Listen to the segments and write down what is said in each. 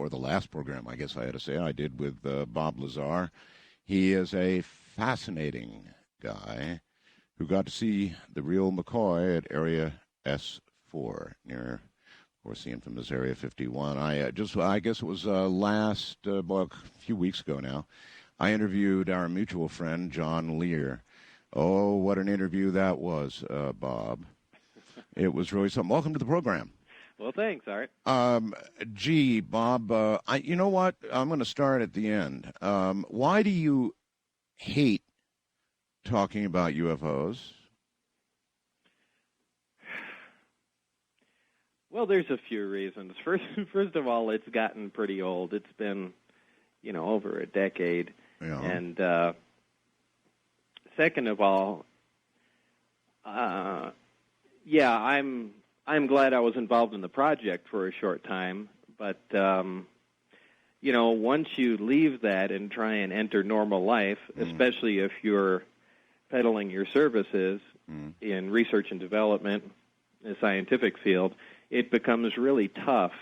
or the last program, I guess I had to say, I did with Bob Lazar. He is a fascinating guy who got to see the real McCoy at Area S4 near, of course, the infamous Area 51. I guess it was a few weeks ago now. I interviewed our mutual friend, John Lear. Oh, what an interview that was, Bob. It was really something. Welcome to the program. Well, thanks, Art. Bob, you know what? I'm going to start at the end. Why do you hate talking about UFOs? Well, there's a few reasons. First of all, it's gotten pretty old. It's been, over a decade. Yeah. And second of all, I'm glad I was involved in the project for a short time, but once you leave that and try and enter normal life, especially if you're peddling your services in research and development, in the scientific field, it becomes really tough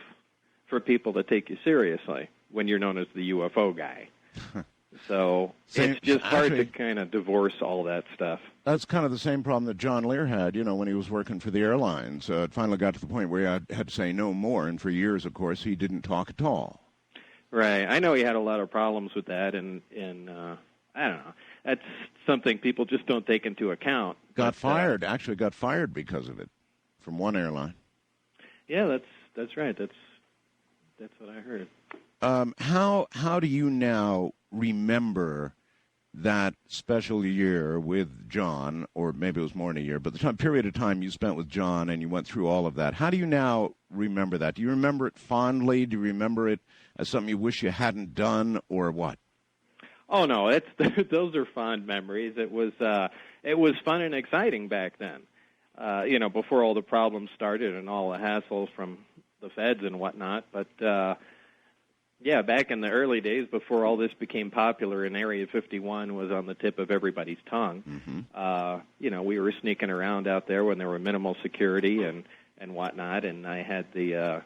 for people to take you seriously when you're known as the UFO guy. So it's just hard to kind of divorce all that stuff. That's kind of the same problem that John Lear had, when he was working for the airlines. It finally got to the point where he had to say no more, and for years, of course, he didn't talk at all. Right. I know he had a lot of problems with that, and I don't know. That's something people just don't take into account. Got fired because of it from one airline. Yeah, that's right. That's what I heard. How do you now remember that special year with John, or maybe it was more than a year, but the period of time you spent with John and you went through all of that? How do you now remember that? Do you remember it fondly? Do you remember it as something you wish you hadn't done, or what? Oh no, those are fond memories. It was fun and exciting back then. Before all the problems started and all the hassles from the feds and whatnot. But back in the early days, before all this became popular and Area 51 was on the tip of everybody's tongue, we were sneaking around out there when there were minimal security and whatnot, and I had the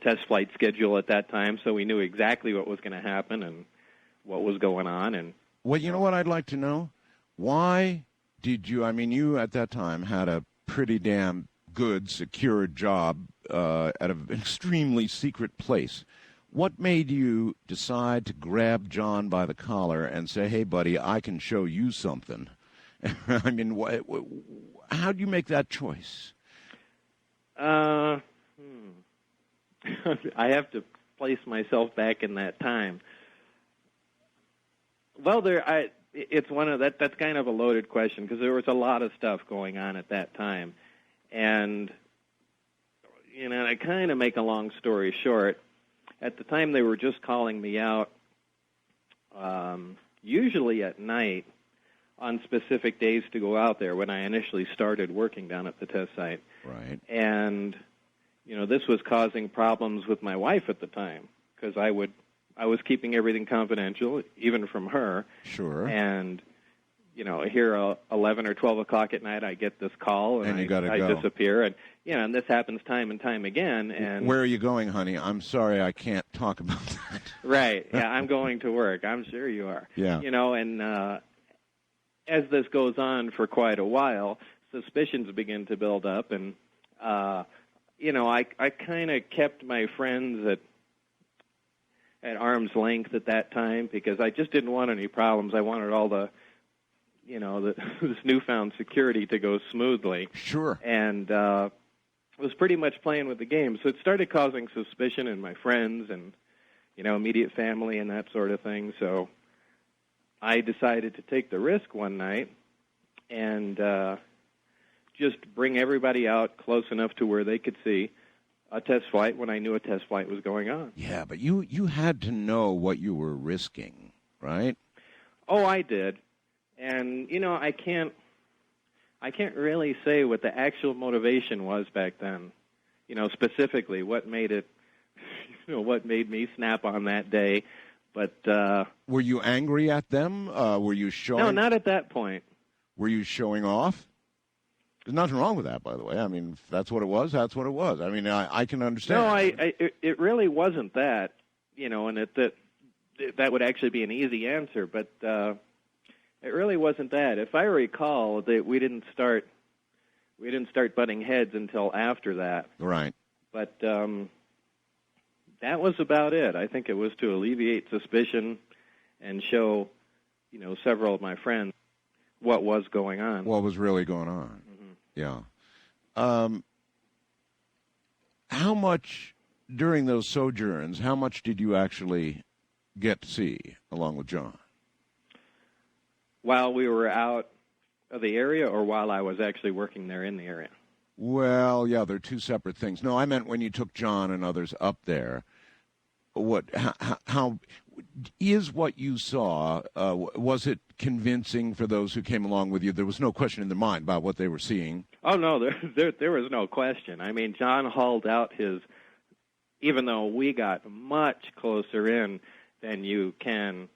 test flight schedule at that time, so we knew exactly what was going to happen and what was going on. And well, you know what I'd like to know? Why did you, you at that time had a pretty damn good, secure job at an extremely secret place. What made you decide to grab John by the collar and say, hey, buddy, I can show you something? How do you make that choice? I have to place myself back in that time. Well, it's one of that's kind of a loaded question because there was a lot of stuff going on at that time. And, to kind of make a long story short, at the time they were just calling me out, usually at night on specific days to go out there when I initially started working down at the test site. Right. And, this was causing problems with my wife at the time because I was keeping everything confidential, even from her. Sure. And, here 11 or 12 o'clock at night, I get this call, and I disappear. And, and this happens time and time again. And where are you going, honey? I'm sorry, I can't talk about that. Right. Yeah, I'm going to work. I'm sure you are. Yeah. And as this goes on for quite a while, suspicions begin to build up. And, I kind of kept my friends at arm's length at that time because I just didn't want any problems. I wanted all the this newfound security to go smoothly. Sure. And was pretty much playing with the game. So it started causing suspicion in my friends and, immediate family and that sort of thing. So I decided to take the risk one night and just bring everybody out close enough to where they could see a test flight when I knew a test flight was going on. Yeah, but you had to know what you were risking, right? Oh, I did. And, I can't really say what the actual motivation was back then. Specifically what made it, what made me snap on that day. But were you angry at them? Were you showing? No, not at that point. Were you showing off? There's nothing wrong with that, by the way. If that's what it was, that's what it was. I can understand. No, it really wasn't that. and that would actually be an easy answer, but it really wasn't that. If I recall, that we didn't start butting heads until after that. Right. But that was about it. I think it was to alleviate suspicion and show, several of my friends what was going on. What was really going on. Mm-hmm. Yeah. How much, during those sojourns, how much did you actually get to see along with John? While we were out of the area, or while I was actually working there in the area? Well, yeah, they're two separate things. No, I meant when you took John and others up there. How is what you saw, was it convincing for those who came along with you? There was no question in their mind about what they were seeing. Oh, no, there was no question. I mean, John hauled out even though we got much closer in than you can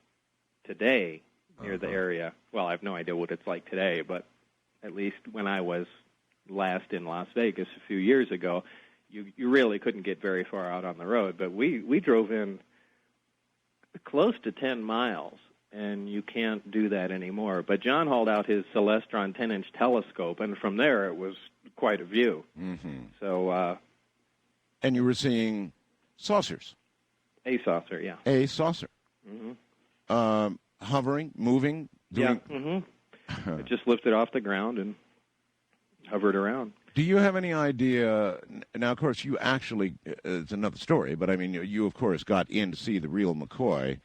today near the area. Well, I have no idea what it's like today, but at least when I was last in Las Vegas a few years ago, you really couldn't get very far out on the road. But we drove in close to 10 miles, and you can't do that anymore. But John hauled out his Celestron 10-inch telescope, and from there it was quite a view. Mm-hmm. So, and you were seeing saucers. A saucer, yeah. A saucer. Mm-hmm. Hovering, moving, doing... Yeah, mm-hmm. It just lifted off the ground and hovered around. Do you have any idea, now, of course, you actually, it's another story, but, I mean, you, of course, got in to see the real McCoy.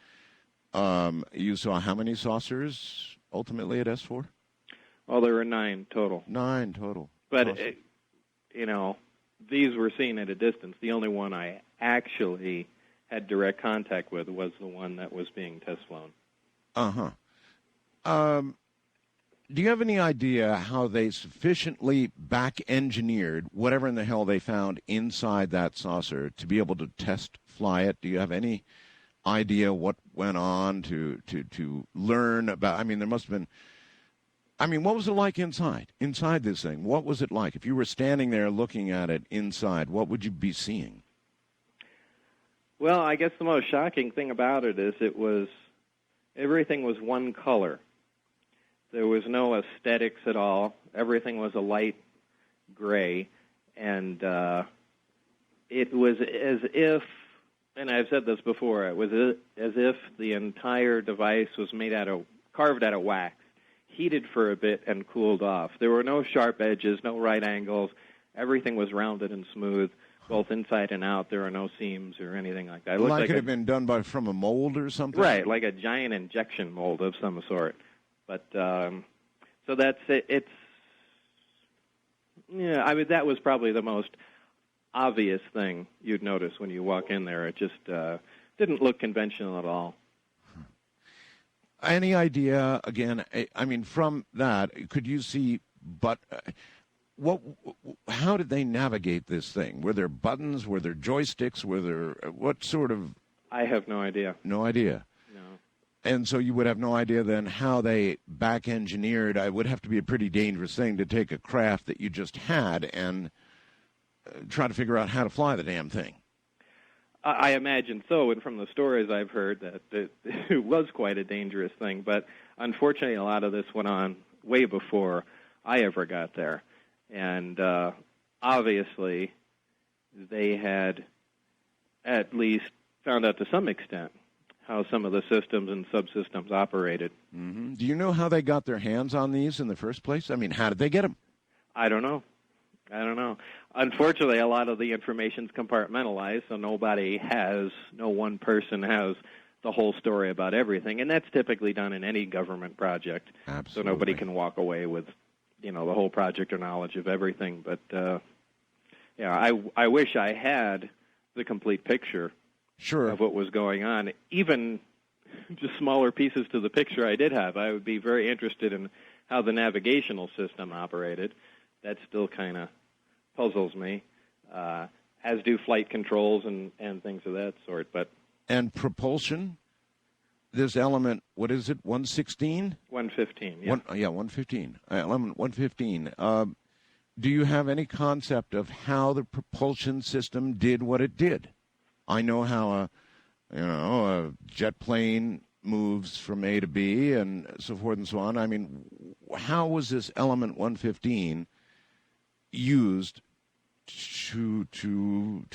You saw how many saucers, ultimately, at S4? Well, there were 9 total. 9 total. But, these were seen at a distance. The only one I actually had direct contact with was the one that was being test flown. Uh-huh. Do you have any idea how they sufficiently back-engineered whatever in the hell they found inside that saucer to be able to test fly it? Do you have any idea what went on to learn about? I mean, there must have been... I mean, what was it like inside this thing? What was it like? If you were standing there looking at it inside, what would you be seeing? Well, I guess the most shocking thing about it is everything was one color. There was no aesthetics at all. Everything was a light gray, and it was as if, and I've said this before, it was as if the entire device was carved out of wax, heated for a bit and cooled off. There were no sharp edges, no right angles. Everything was rounded and smooth, both inside and out. There were no seams or anything like that. It like it had been done from a mold or something? Right, like a giant injection mold of some sort. But so that's it. It's I mean, that was probably the most obvious thing you'd notice when you walk in there. It just didn't look conventional at all. Any idea? Again, I mean, from that, could you see? But how did they navigate this thing? Were there buttons? Were there joysticks? Were there what sort of? I have no idea. No idea. And so you would have no idea then how they back-engineered. It would have to be a pretty dangerous thing to take a craft that you just had and try to figure out how to fly the damn thing. I imagine so, and from the stories I've heard, that it was quite a dangerous thing. But unfortunately, a lot of this went on way before I ever got there. And obviously, they had at least found out to some extent how some of the systems and subsystems operated. Mm-hmm. Do you know how they got their hands on these in the first place? I mean, how did they get them? I don't know. Unfortunately, a lot of the information's compartmentalized, so no one person has the whole story about everything, and that's typically done in any government project. Absolutely. So nobody can walk away with, the whole project or knowledge of everything. But I wish I had the complete picture. Sure. Of what was going on, even just smaller pieces to the picture I did have. I would be very interested in how the navigational system operated. That still kind of puzzles me, as do flight controls and things of that sort. And propulsion, this element, what is it, 116? 115, yeah. 115. Element 115. Do you have any concept of how the propulsion system did what it did? I know how a jet plane moves from A to B and so forth and so on. I mean, how was this element 115 used to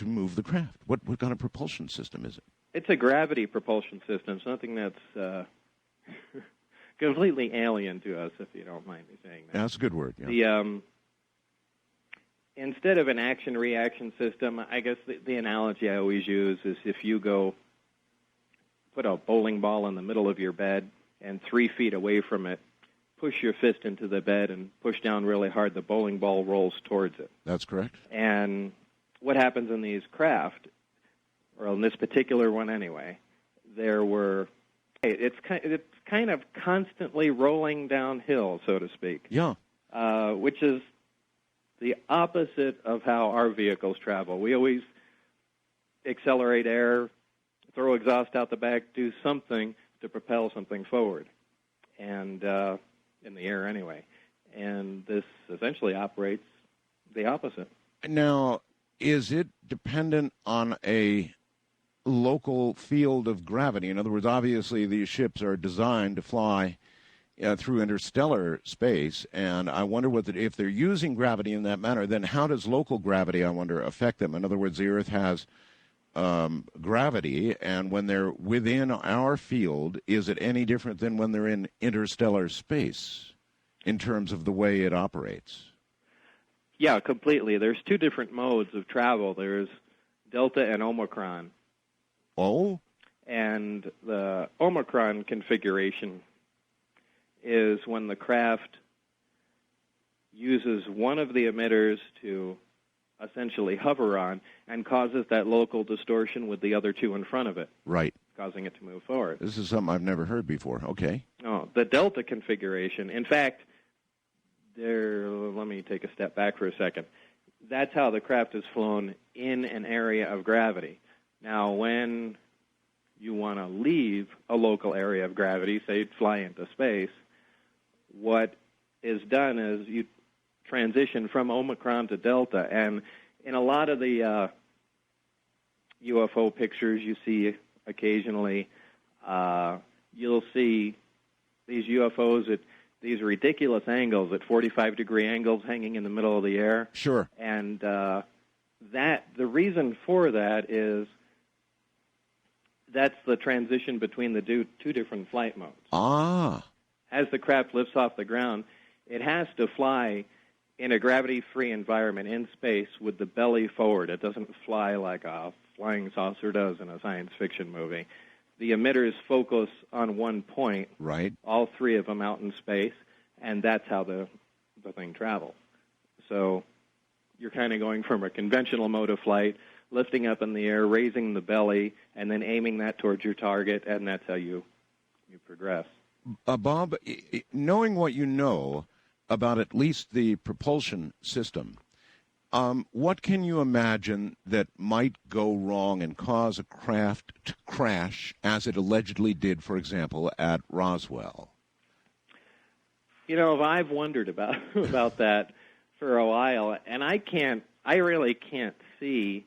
move the craft? What kind of propulsion system is it? It's a gravity propulsion system, something that's completely alien to us, if you don't mind me saying that. Yeah, that's a good word. Yeah. Instead of an action-reaction system, I guess the analogy I always use is if you go put a bowling ball in the middle of your bed and 3 feet away from it, push your fist into the bed and push down really hard, the bowling ball rolls towards it. That's correct. And what happens in these craft, or in this particular one anyway, it's kind of constantly rolling downhill, so to speak. Yeah. Which is the opposite of how our vehicles travel. We always accelerate air, throw exhaust out the back, do something to propel something forward, and in the air anyway. And this essentially operates the opposite. Now, is it dependent on a local field of gravity? In other words, obviously these ships are designed to fly through interstellar space, and I wonder if they're using gravity in that manner, then how does local gravity, I wonder, affect them? In other words, the Earth has gravity, and when they're within our field, is it any different than when they're in interstellar space in terms of the way it operates? Yeah, completely. There's 2 different modes of travel. There's Delta and Omicron. Oh? And the Omicron configuration is when the craft uses one of the emitters to essentially hover on and causes that local distortion with the other 2 in front of it. Right. Causing it to move forward. This is something I've never heard before. Okay. Oh, the Delta configuration, in fact, let me take a step back for a second. That's how the craft is flown in an area of gravity. Now, when you want to leave a local area of gravity, say fly into space, what is done is you transition from Omicron to Delta. And in a lot of the UFO pictures you see occasionally, you'll see these UFOs at these ridiculous angles, at 45-degree angles, hanging in the middle of the air. Sure. And the reason for that is that's the transition between the 2 different flight modes. Ah. As the craft lifts off the ground, it has to fly in a gravity-free environment in space with the belly forward. It doesn't fly like a flying saucer does in a science fiction movie. The emitters focus on one point, right? All 3 of them out in space, and that's how the thing travels. So you're kind of going from a conventional mode of flight, lifting up in the air, raising the belly, and then aiming that towards your target, and that's how you progress. Bob, knowing what you know about at least the propulsion system, what can you imagine that might go wrong and cause a craft to crash, as it allegedly did, for example, at Roswell? You know, I've wondered about that for a while, and I really can't see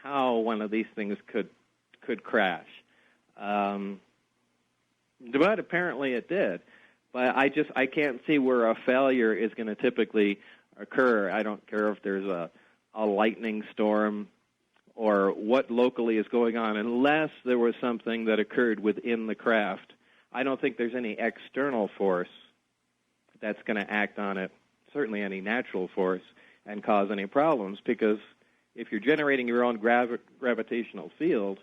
how one of these things could crash. But apparently it did. But I can't see where a failure is going to typically occur. I don't care if there's a lightning storm or what locally is going on, unless there was something that occurred within the craft. I don't think there's any external force that's going to act on it, certainly any natural force, and cause any problems, because if you're generating your own gravitational field,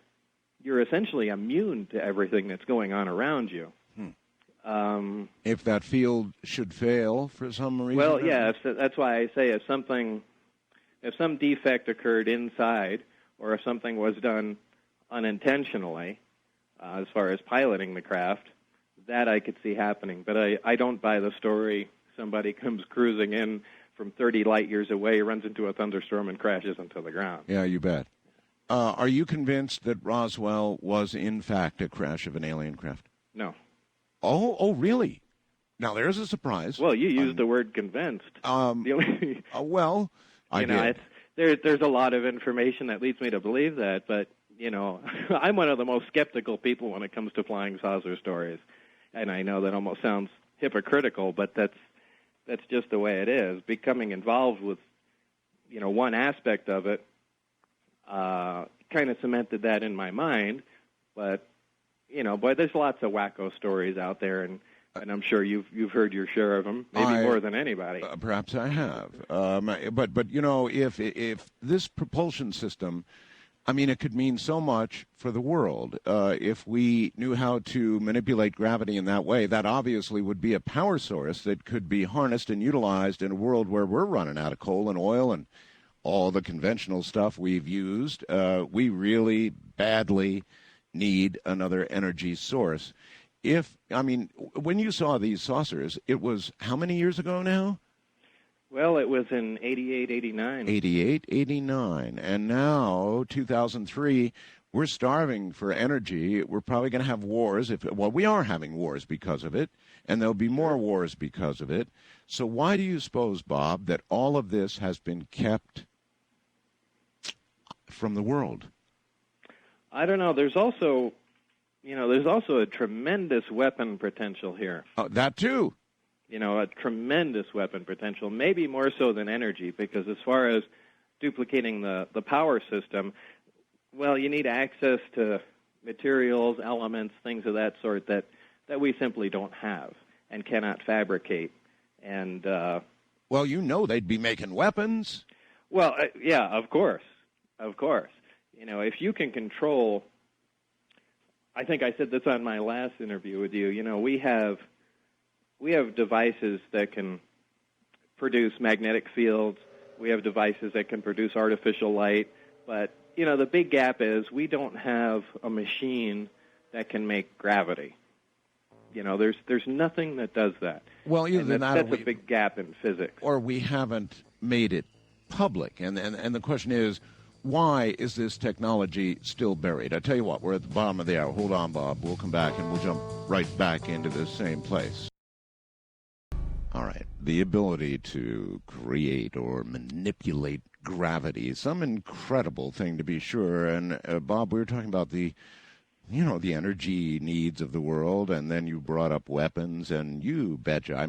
you're essentially immune to everything that's going on around you. If that field should fail for some reason? Well, yeah, that's why I say if some defect occurred inside, or if something was done unintentionally, as far as piloting the craft, that I could see happening. But I don't buy the story somebody comes cruising in from 30 light years away, runs into a thunderstorm, and crashes into the ground. Yeah, you bet. Are you convinced that Roswell was, in fact, a crash of an alien craft? No. Oh, really? Now, there's a surprise. Well, you used the word convinced. Well, I did. There's a lot of information that leads me to believe that, but I'm one of the most skeptical people when it comes to flying saucer stories, and I know that almost sounds hypocritical, but that's just the way it is. Becoming involved with, one aspect of it, kind of cemented that in my mind. But, there's lots of wacko stories out there, and I'm sure you've heard your share of them, maybe more than anybody. Perhaps I have. But if this propulsion system, it could mean so much for the world. If we knew how to manipulate gravity in that way, that obviously would be a power source that could be harnessed and utilized in a world where we're running out of coal and oil and all the conventional stuff we've used. We really badly need another energy source. When you saw these saucers, it was how many years ago now? Well, it was in 88, 89. 88, 89. And now, 2003, we're starving for energy. We're probably going to have wars. We are having wars because of it, and there'll be more wars because of it. So why do you suppose, Bob, that all of this has been kept from the world? I don't know. There's also a tremendous weapon potential here. That too. A tremendous weapon potential, maybe more so than energy, because as far as duplicating the power system, well, you need access to materials, elements, things of that sort that we simply don't have and cannot fabricate. And they'd be making weapons. Well, yeah, of course. If you can control, I think I said this on my last interview with you, we have devices that can produce magnetic fields. We have devices that can produce artificial light. But, the big gap is we don't have a machine that can make gravity. There's nothing that does that. Well, either and that's a big gap in physics. Or we haven't made it public. And the question is, why is this technology still buried? I tell you what, we're at the bottom of the hour. Hold on, Bob. We'll come back and we'll jump right back into the same place. All right. The ability to create or manipulate gravity is some incredible thing, to be sure. And, Bob, we were talking about the energy needs of the world, and then you brought up weapons, and you betcha.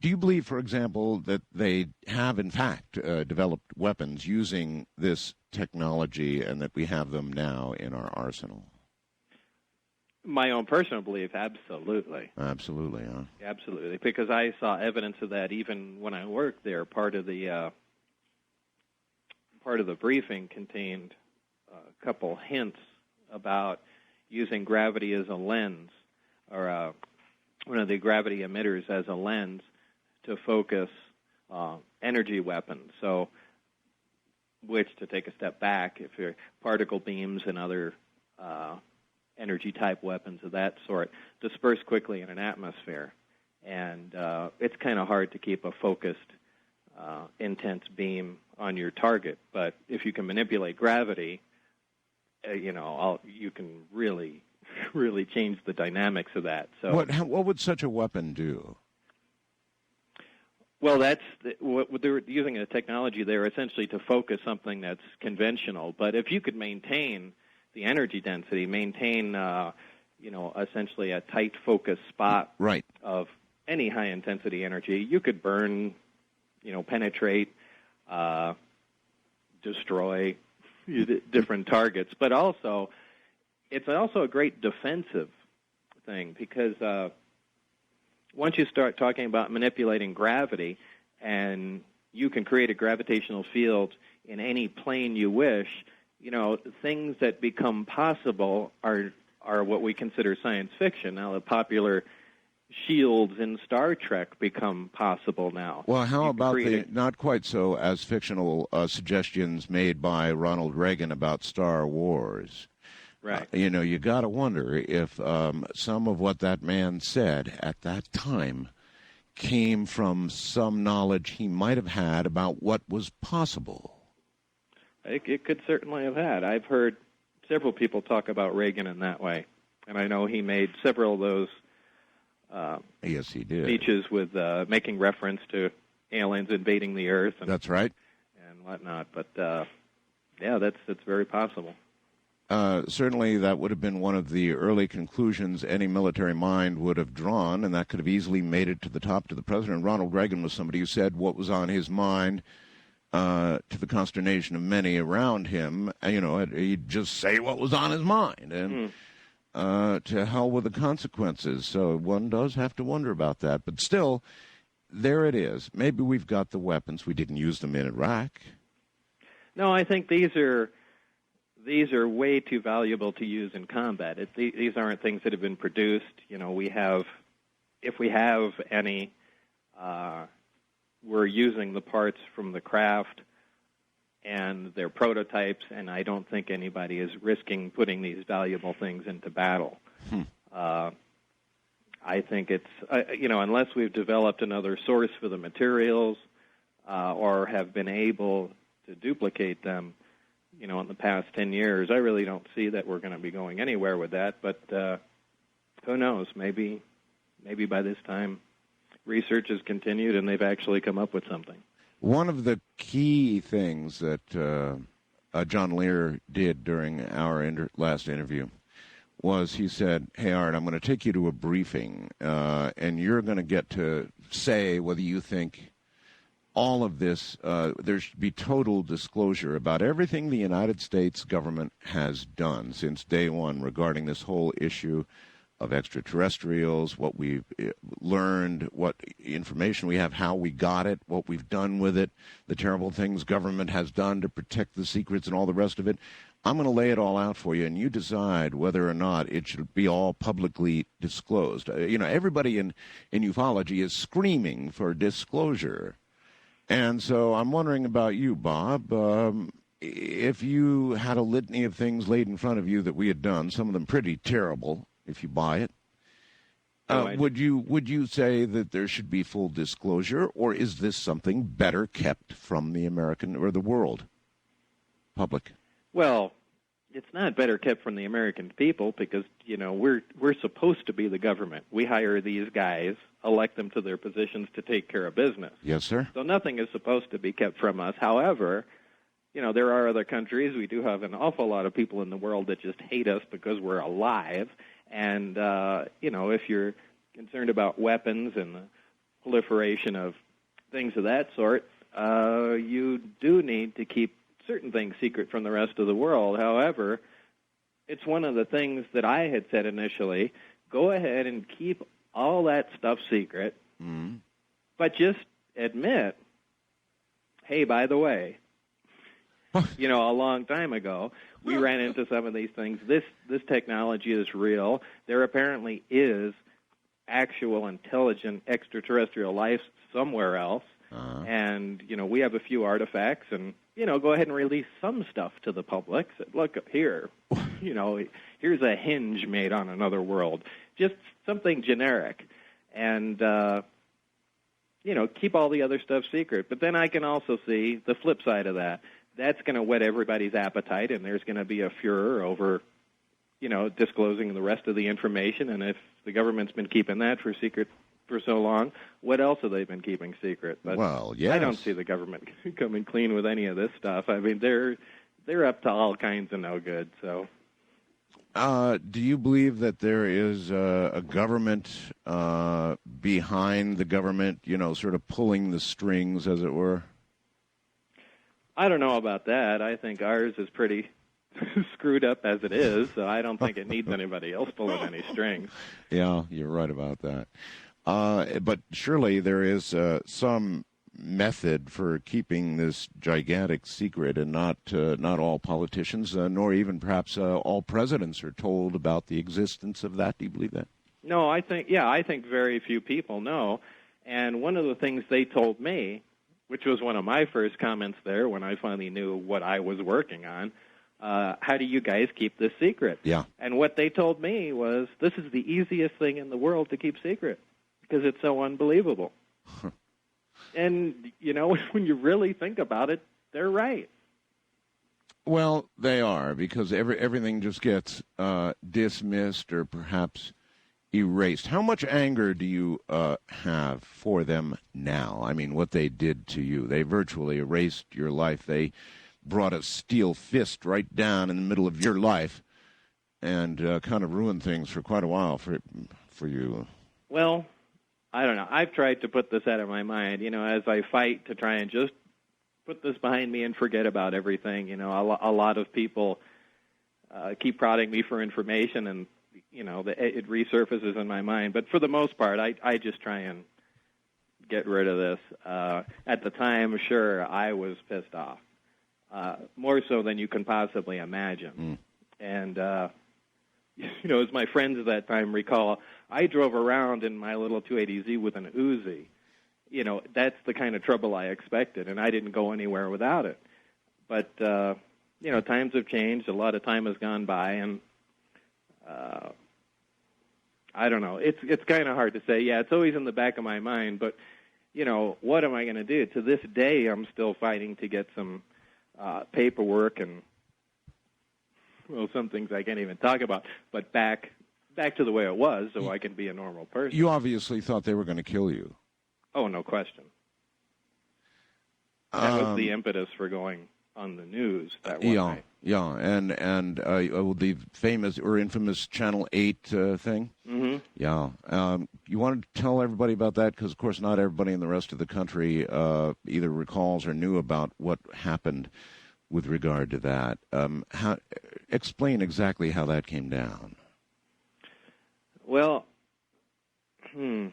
Do you believe, for example, that they have, in fact, developed weapons using this technology and that we have them now in our arsenal? My own personal belief, absolutely. Absolutely, huh? Absolutely, because I saw evidence of that even when I worked there. Part of the briefing contained a couple hints about using gravity as a lens, or one of the gravity emitters as a lens to focus energy weapons. So, which, to take a step back, if you're particle beams and other energy-type weapons of that sort disperse quickly in an atmosphere. And it's kind of hard to keep a focused, intense beam on your target. But if you can manipulate gravity, you can really, really change the dynamics of that. So, what would such a weapon do? Well, what they're using a technology there essentially to focus something that's conventional. But if you could maintain the energy density, maintain, essentially a tight focus spot right. of any high-intensity energy, you could burn, penetrate, destroy different targets. But also, it's also a great defensive thing because once you start talking about manipulating gravity and you can create a gravitational field in any plane you wish, things that become possible are what we consider science fiction. Now, the popular shields in Star Trek become possible now. Well, how about the not quite so as fictional suggestions made by Ronald Reagan about Star Wars? Right. You got to wonder if some of what that man said at that time came from some knowledge he might have had about what was possible. It could certainly have had. I've heard several people talk about Reagan in that way, and I know he made several of those yes, he did. speeches with making reference to aliens invading the Earth. And, that's right. And whatnot. But, yeah, that's very possible. Certainly, that would have been one of the early conclusions any military mind would have drawn, and that could have easily made it to the top to the president. Ronald Reagan was somebody who said what was on his mind, to the consternation of many around him. He'd just say what was on his mind, and to hell with the consequences. So one does have to wonder about that. But still, there it is. Maybe we've got the weapons. We didn't use them in Iraq. No, I think these are way too valuable to use in combat. These aren't things that have been produced. If we have any, we're using the parts from the craft and their prototypes, and I don't think anybody is risking putting these valuable things into battle. I think it's, unless we've developed another source for the materials or have been able to duplicate them, in the past 10 years, I really don't see that we're going to be going anywhere with that. But who knows? Maybe by this time, research has continued and they've actually come up with something. One of the key things that John Lear did during our last interview was he said, "Hey, Art, I'm going to take you to a briefing, and you're going to get to say whether you think all of this, there should be total disclosure about everything the United States government has done since day one regarding this whole issue of extraterrestrials, what we've learned, what information we have, how we got it, what we've done with it, the terrible things government has done to protect the secrets and all the rest of it. I'm going to lay it all out for you, and you decide whether or not it should be all publicly disclosed." Everybody in ufology is screaming for disclosure. And so I'm wondering about you, Bob. If you had a litany of things laid in front of you that we had done, some of them pretty terrible, if you buy it, would you say that there should be full disclosure, or is this something better kept from the American or the world public? Well, it's not better kept from the American people because, we're supposed to be the government. We hire these guys, elect them to their positions to take care of business. Yes, sir. So nothing is supposed to be kept from us. However, there are other countries. We do have an awful lot of people in the world that just hate us because we're alive. And, if you're concerned about weapons and the proliferation of things of that sort, you do need to keep certain things secret from the rest of the world. However, it's one of the things that I had said initially, go ahead and keep all that stuff secret, but just admit, hey, by the way, a long time ago, we ran into some of these things. This technology is real. There apparently is actual intelligent extraterrestrial life somewhere else. And, we have a few artifacts, and, go ahead and release some stuff to the public. So, look here, here's a hinge made on another world. Just something generic. And, keep all the other stuff secret. But then I can also see the flip side of that. That's going to whet everybody's appetite, and there's going to be a furor over, disclosing the rest of the information. And if the government's been keeping that for secret for so long, what else have they been keeping secret? But well, yes. I don't see the government coming clean with any of this stuff. I mean, they're up to all kinds of no good. So, do you believe that there is a government behind the government, sort of pulling the strings, as it were? I don't know about that. I think ours is pretty screwed up as it is, so I don't think it needs anybody else pulling any strings. Yeah, you're right about that. But surely there is some method for keeping this gigantic secret, and not all politicians, nor even perhaps all presidents are told about the existence of that. Do you believe that? No, I think very few people know. And one of the things they told me, which was one of my first comments there when I finally knew what I was working on, how do you guys keep this secret? Yeah. And what they told me was, this is the easiest thing in the world to keep secret because it's so unbelievable. And, when you really think about it, they're right. Well, they are, because everything just gets dismissed or perhaps erased. How much anger do you have for them now? I mean, what they did to you. They virtually erased your life. They brought a steel fist right down in the middle of your life and kind of ruined things for quite a while for you. Well, I don't know. I've tried to put this out of my mind, as I fight to try and just put this behind me and forget about everything. A lot of people keep prodding me for information, and it resurfaces in my mind. But for the most part, I just try and get rid of this. At the time, sure, I was pissed off, more so than you can possibly imagine. And as my friends at that time recall, I drove around in my little 280Z with an Uzi. That's the kind of trouble I expected, and I didn't go anywhere without it. But times have changed. A lot of time has gone by, and I don't know. It's kind of hard to say. Yeah, it's always in the back of my mind, but what am I going to do? To this day, I'm still fighting to get some paperwork and some things I can't even talk about. But back to the way it was, so I can be a normal person. You obviously thought they were going to kill you. Oh, no question. That was the impetus for going on the news that one night. Yeah, and the famous or infamous Channel 8 thing? Mm-hmm. Yeah. You want to tell everybody about that? Because, of course, not everybody in the rest of the country either recalls or knew about what happened with regard to that. Explain exactly how that came down. Well, I'm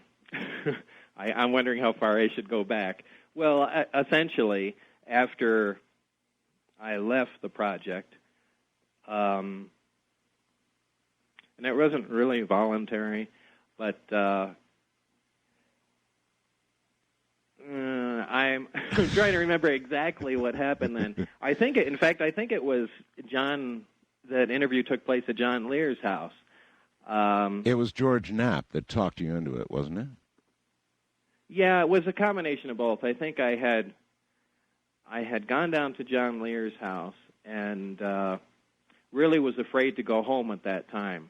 wondering how far I should go back. Well, essentially, after I left the project, and it wasn't really voluntary, but I'm trying to remember exactly what happened then. I think it was John. That interview took place at John Lear's house. It was George Knapp that talked you into it, wasn't it? Yeah, it was a combination of both. I think I had gone down to John Lear's house and really was afraid to go home at that time,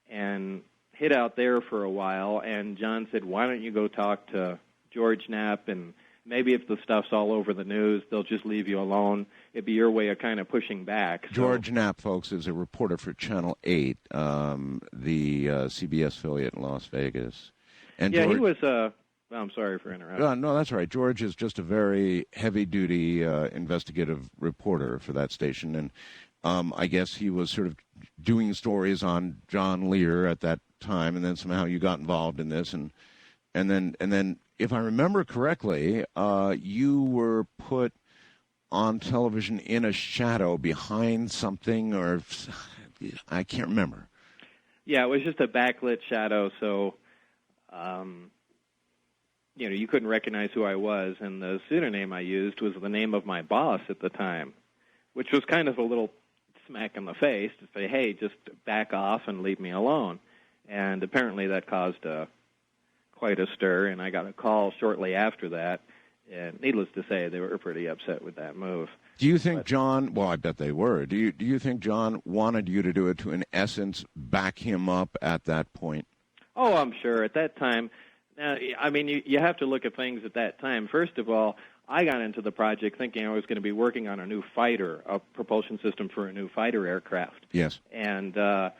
and hid out there for a while. And John said, "Why don't you go talk to George Knapp, and maybe if the stuff's all over the news, they'll just leave you alone. It'd be your way of kind of pushing back." George Knapp, folks, is a reporter for Channel 8, the CBS affiliate in Las Vegas. And yeah, George, he was. I'm sorry for interrupting. No, that's all right. George is just a very heavy-duty investigative reporter for that station, and I guess he was sort of doing stories on John Lear at that time, and then somehow you got involved in this, and then, if I remember correctly, you were put on television in a shadow behind something, or I can't remember. Yeah, it was just a backlit shadow, so you couldn't recognize who I was, and the pseudonym I used was the name of my boss at the time, which was kind of a little smack in the face to say, "Hey, just back off and leave me alone." And apparently that caused quite a stir, and I got a call shortly after that, and needless to say, they were pretty upset with that move. Do you think John, well, I bet they were, do you think John wanted you to do it to, in essence, back him up at that point? Oh, I'm sure. At that time, I mean, you have to look at things at that time. First of all, I got into the project thinking I was going to be working on a new fighter, a propulsion system for a new fighter aircraft. Yes. And I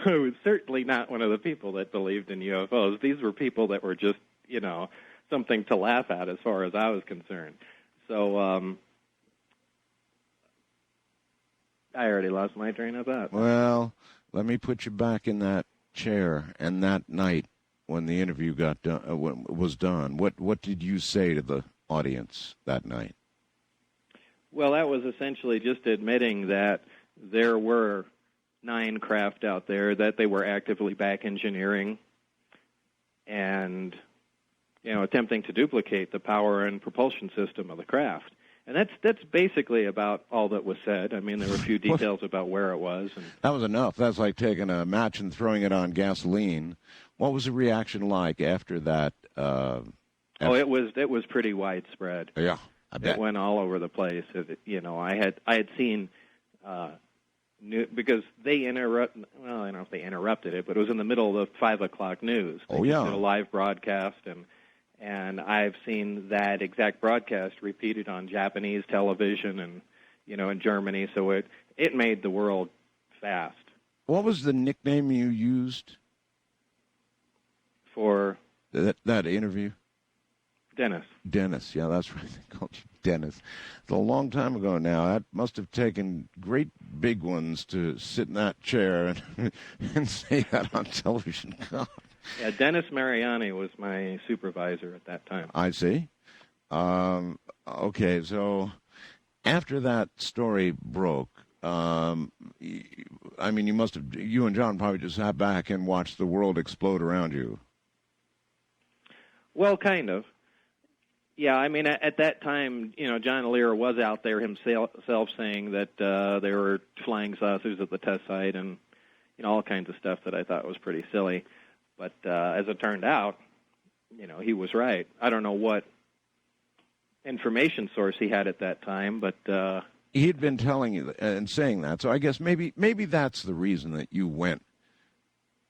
was certainly not one of the people that believed in UFOs. These were people that were just, something to laugh at as far as I was concerned. So I already lost my train of thought. Well, let me put you back in that chair. And that night, when the interview was done, what did you say to the audience that night? Well, that was essentially just admitting that there were 9 craft out there, that they were actively back engineering and, attempting to duplicate the power and propulsion system of the craft. And that's basically about all that was said. I mean, there were a few details about where it was. And that was enough. That's like taking a match and throwing it on gasoline. What was the reaction like after that? It was pretty widespread. Yeah, I bet. It went all over the place. I had seen because they interrupted. Well, I don't know if they interrupted it, but it was in the middle of the 5 o'clock news. They did a live broadcast, and I've seen that exact broadcast repeated on Japanese television and in Germany. So it made the world fast. What was the nickname you used For that interview? Dennis. Dennis, yeah, that's right. They called you Dennis. It's a long time ago now. That must have taken great big ones to sit in that chair and say that on television. God. Yeah, Dennis Mariani was my supervisor at that time. I see. Okay, so after that story broke, I mean, you and John probably just sat back and watched the world explode around you. Well, kind of. Yeah, I mean, at that time, John Lear was out there himself saying that there were flying saucers at the test site and, all kinds of stuff that I thought was pretty silly. But as it turned out, he was right. I don't know what information source he had at that time, but he had been telling you and saying that. So I guess maybe that's the reason that you went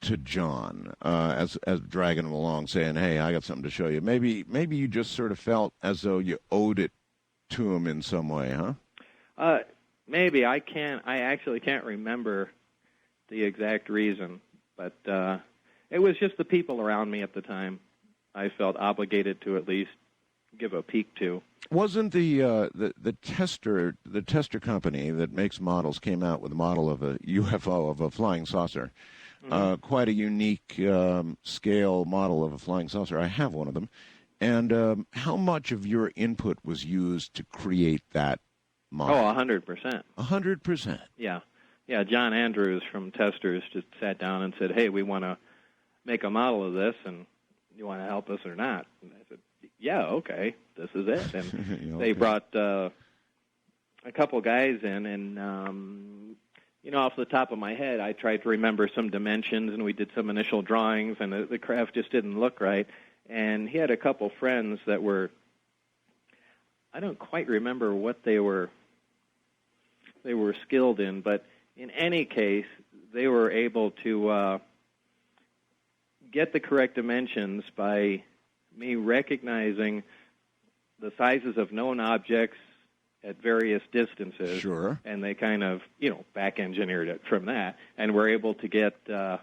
to John as dragging him along, saying, "Hey, I got something to show you." Maybe you just sort of felt as though you owed it to him in some way, huh? Maybe. I actually can't remember the exact reason, but it was just the people around me at the time I felt obligated to at least give a peek to. Wasn't the tester company that makes models came out with a model of a UFO, of a flying saucer? Quite a unique scale model of a flying saucer. I have one of them. And how much of your input was used to create that model? Oh, 100%. 100%? Yeah. Yeah, John Andrews from Testers just sat down and said, "Hey, we want to make a model of this, and you want to help us or not?" And I said, "Yeah, okay, this is it." And okay. They brought a couple guys in, and off the top of my head, I tried to remember some dimensions, and we did some initial drawings, and the craft just didn't look right. And he had a couple friends that were, I don't quite remember what they were skilled in, but in any case, they were able to get the correct dimensions by me recognizing the sizes of known objects at various distances. Sure. And they kind of, back engineered it from that, and were able to get the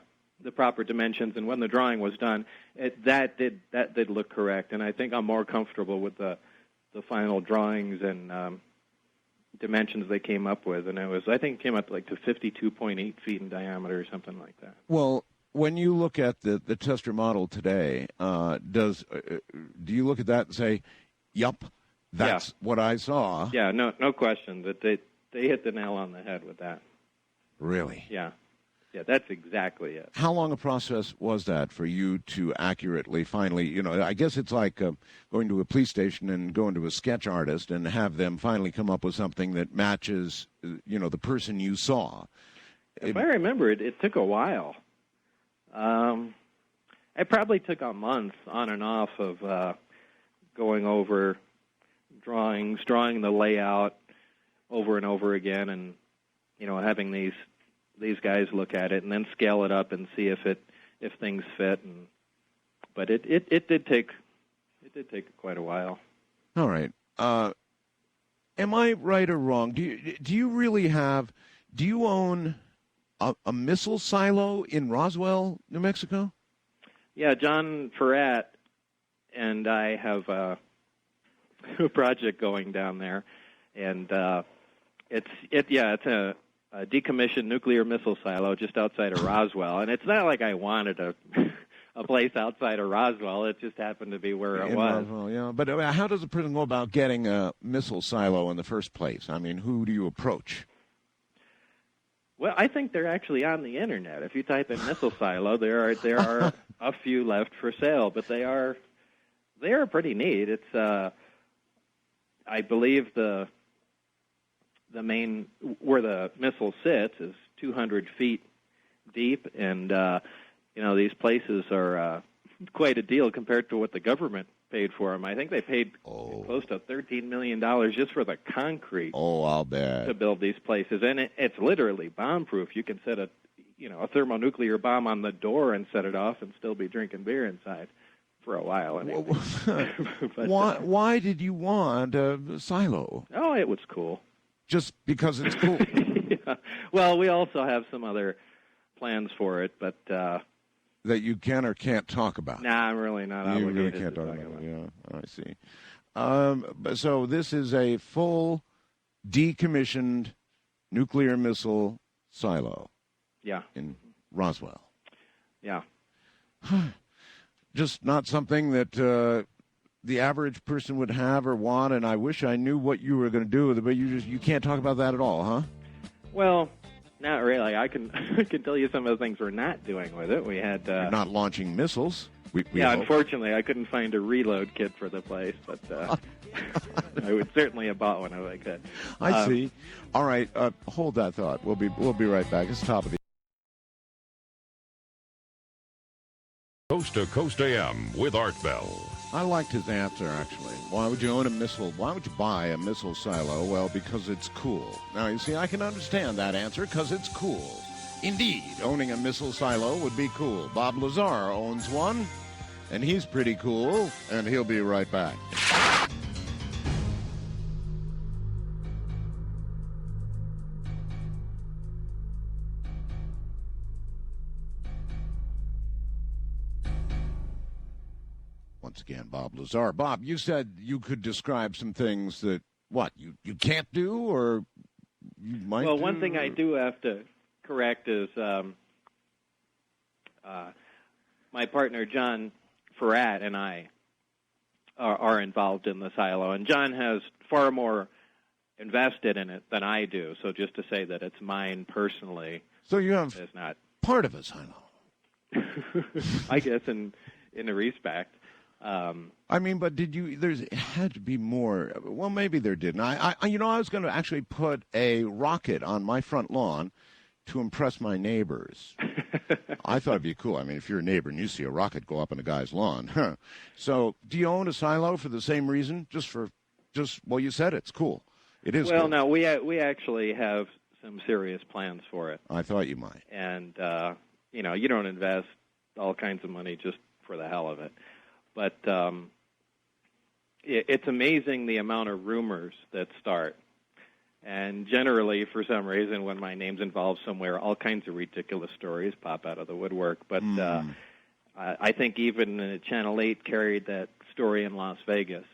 proper dimensions. And when the drawing was done, that did look correct. And I think I'm more comfortable with the final drawings and dimensions they came up with. And I think it came up to 52.8 feet in diameter or something like that. Well, when you look at the tester model today, do you look at that and say, "Yup, that's what I saw"? Yeah, no question that they hit the nail on the head with that. Really? Yeah, that's exactly it. How long a process was that for you to accurately, finally, I guess it's like going to a police station and going to a sketch artist and have them finally come up with something that matches, the person you saw. If I remember, it took a while. It probably took a month on and off of going over drawings, drawing the layout over and over again, and having these guys look at it and then scale it up and see if things fit. But it did take quite a while. All right. Am I right or wrong? Do you own a missile silo in Roswell, New Mexico? Yeah, John Ferrat and I have a project going down there, and it's a decommissioned nuclear missile silo just outside of Roswell. And it's not like I wanted a place outside of Roswell. It just happened to be where it was. Roswell, yeah. But how does a person go about getting a missile silo in the first place? I mean, who do you approach? Well, I think they're actually on the internet. If you type in missile silo, there are a few left for sale, but they are pretty neat. It's I believe the main where the missile sits is 200 feet deep, and these places are quite a deal compared to what the government paid for them. I think they paid close to $13 million just for the concrete. Oh, I'll bet. To build these places, and it's literally bomb-proof. You can set a thermonuclear bomb on the door and set it off, and still be drinking beer inside for a while. Anyway. Why did you want a silo? Oh, it was cool. just because it's cool. Yeah. Well, we also have some other plans for it, but That you can or can't talk about. I'm really not You obligated really can't to talk talk about about it. Yeah, I see. So this is a full decommissioned nuclear missile silo Yeah, in Roswell. yeah. Just not something that the average person would have or want, and I wish I knew what you were going to do with it, but you can't talk about that at all, huh? Well, not really. I can I can tell you some of the things we're not doing with it. We had You're not launching missiles. We yeah. hope. Unfortunately, I couldn't find a reload kit for the place, but I would certainly have bought one if I could. I see. All right, hold that thought. We'll be right back. It's top of the Coast to Coast AM with Art Bell. I liked his answer, actually. Why would you own a missile? Why would you buy a missile silo? Well, because it's cool. Now, you see, I can understand that answer because it's cool. Indeed, owning a missile silo would be cool. Bob Lazar owns one, and he's pretty cool, and he'll be right back. Once again, Bob Lazar. Bob, you said you could describe some things that, what, you can't do or you might Well, do? one thing I do have to correct is my partner John Farrat and I are involved in the silo, and John has far more invested in it than I do. So just to say that it's mine personally So you have is not, part of a silo. I guess, in a respect. I mean, but did you? There had to be more. Well, maybe there didn't. I was going to actually put a rocket on my front lawn to impress my neighbors. I thought it'd be cool. I mean, if you're a neighbor and you see a rocket go up on a guy's lawn, huh? So, do you own a silo for the same reason? Well, you said it's cool. It is. Well, cool. no, we actually have some serious plans for it, I thought you might. and you don't invest all kinds of money just for the hell of it. But it's amazing the amount of rumors that start. And generally, for some reason, when my name's involved somewhere, all kinds of ridiculous stories pop out of the woodwork. But I think even Channel 8 carried that story in Las Vegas.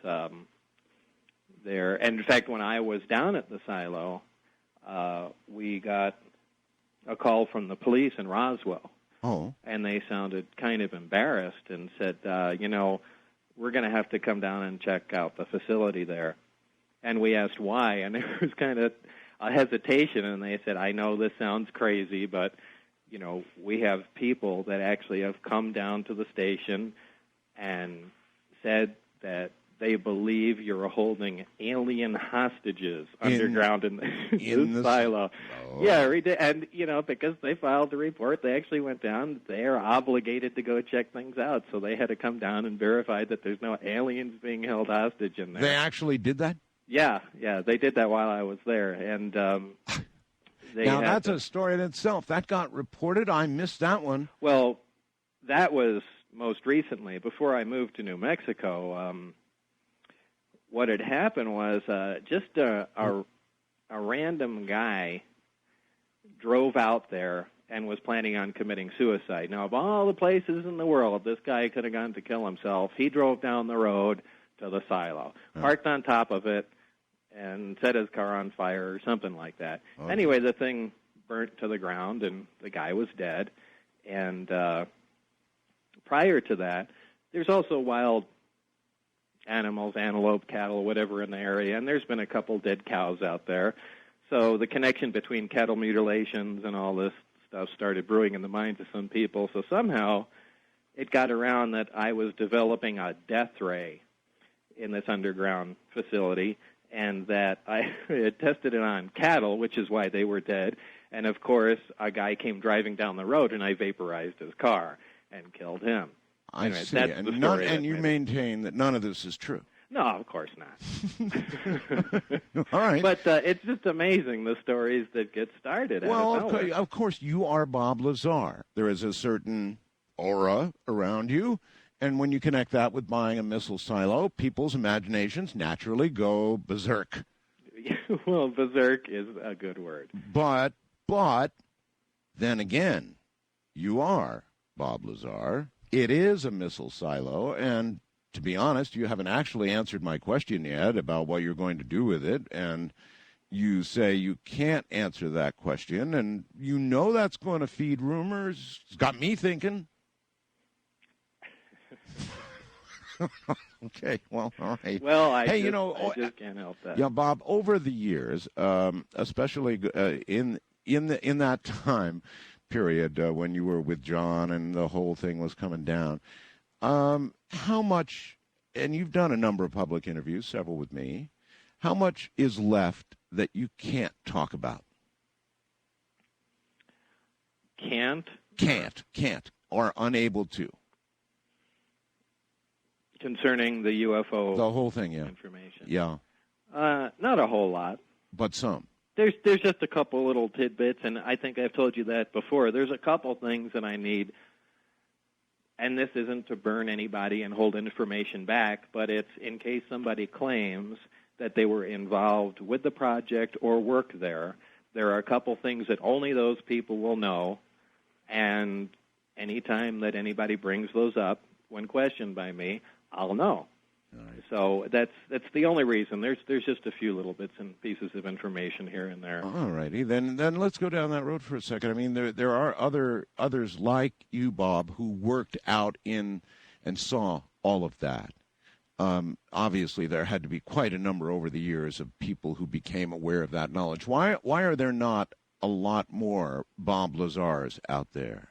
There, and in fact, when I was down at the silo, we got a call from the police in Roswell. Oh. And they sounded kind of embarrassed and said, we're going to have to come down and check out the facility there. And we asked why, and there was kind of a hesitation, and they said, I know this sounds crazy, but, we have people that actually have come down to the station and said that they believe you're holding alien hostages underground in the silo. Oh. Yeah, and, because they filed the report, they actually went down. They are obligated to go check things out, so they had to come down and verify that there's no aliens being held hostage in there. They actually did that? Yeah, they did that while I was there, and now, that's a story in itself. That got reported. I missed that one. Well, that was most recently, before I moved to New Mexico. What had happened was just a random guy drove out there and was planning on committing suicide. Now, of all the places in the world this guy could have gone to kill himself, he drove down the road to the silo, parked on top of it, and set his car on fire or something like that. Okay. Anyway, the thing burnt to the ground, and the guy was dead. And prior to that, there's also wild animals, antelope, cattle, whatever in the area, and there's been a couple dead cows out there. So the connection between cattle mutilations and all this stuff started brewing in the minds of some people. So somehow it got around that I was developing a death ray in this underground facility, and that I had tested it on cattle, which is why they were dead. And, of course, a guy came driving down the road, and I vaporized his car and killed him. I Anyway, see. that's And, the story that you made it. maintain that none of this is true. No, of course not. All right. But it's just amazing, the stories that get started. Well, of course, you are Bob Lazar. There is a certain aura around you, and when you connect that with buying a missile silo, people's imaginations naturally go berserk. Well, berserk is a good word. But then again, you are Bob Lazar. It is a missile silo, and to be honest, you haven't actually answered my question yet about what you're going to do with it, and you say you can't answer that question, and you know that's going to feed rumors. It's got me thinking. Okay, well, all right. Well, I just can't help that. Yeah, Bob. Over the years, especially in that time period when you were with John and the whole thing was coming down, how much? And you've done a number of public interviews, several with me. How much is left that you can't talk about? Can't, or unable to. Concerning the UFO The whole thing, yeah. information. Yeah. Not a whole lot. But some. There's just a couple little tidbits, and I think I've told you that before. There's a couple things that I need, and this isn't to burn anybody and hold information back, but it's in case somebody claims that they were involved with the project or work there. There are a couple things that only those people will know, and any time that anybody brings those up when questioned by me, I'll know. Right. So that's the only reason. There's just a few little bits and pieces of information here and there. All righty, then let's go down that road for a second. I mean, there are others like you, Bob, who worked out in and saw all of that. Obviously, there had to be quite a number over the years of people who became aware of that knowledge. Why are there not a lot more Bob Lazars out there?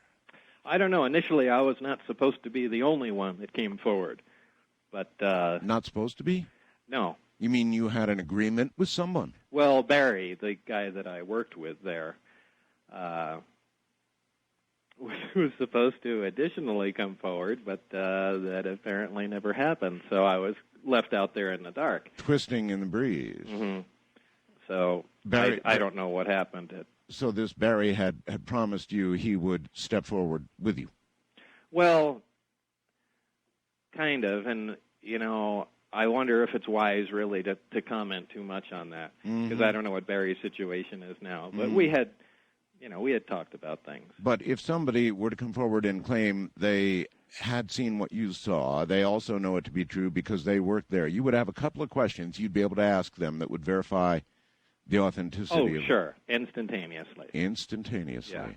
I don't know. Initially, I was not supposed to be the only one that came forward. But not supposed to be? No. You mean you had an agreement with someone? Well, Barry, the guy that I worked with there, was supposed to additionally come forward, but that apparently never happened. So I was left out there in the dark. Twisting in the breeze. Mm-hmm. So Barry, I don't know what happened. So this Barry had promised you he would step forward with you? Well, kind of, and, I wonder if it's wise, really, to comment too much on that, because I don't know what Barry's situation is now. But we had talked about things. But if somebody were to come forward and claim they had seen what you saw, they also know it to be true because they worked there, you would have a couple of questions you'd be able to ask them that would verify the authenticity of it. Oh, sure, instantaneously. Instantaneously. Yeah.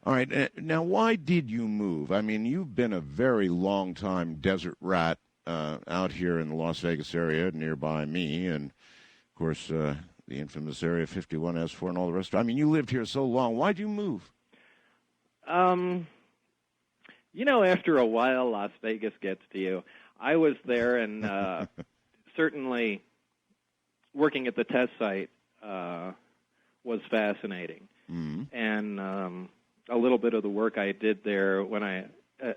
All right. Now, why did you move? I mean, you've been a very long-time desert rat out here in the Las Vegas area, nearby me, and, of course, the infamous Area 51S4 and all the rest. I mean, you lived here so long. Why'd you move? After a while, Las Vegas gets to you. I was there, and certainly working at the test site was fascinating. And a little bit of the work I did there when I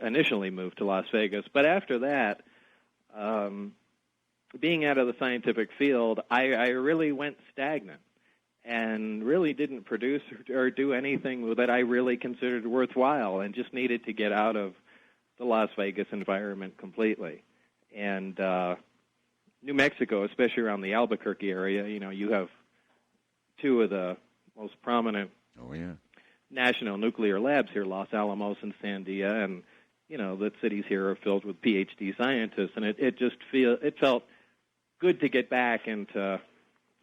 initially moved to Las Vegas. But after that, being out of the scientific field, I really went stagnant and really didn't produce or do anything that I really considered worthwhile, and just needed to get out of the Las Vegas environment completely. And New Mexico, especially around the Albuquerque area, you have two of the most prominent national nuclear labs here, Los Alamos and Sandia, and the cities here are filled with PhD scientists, and it felt good to get back into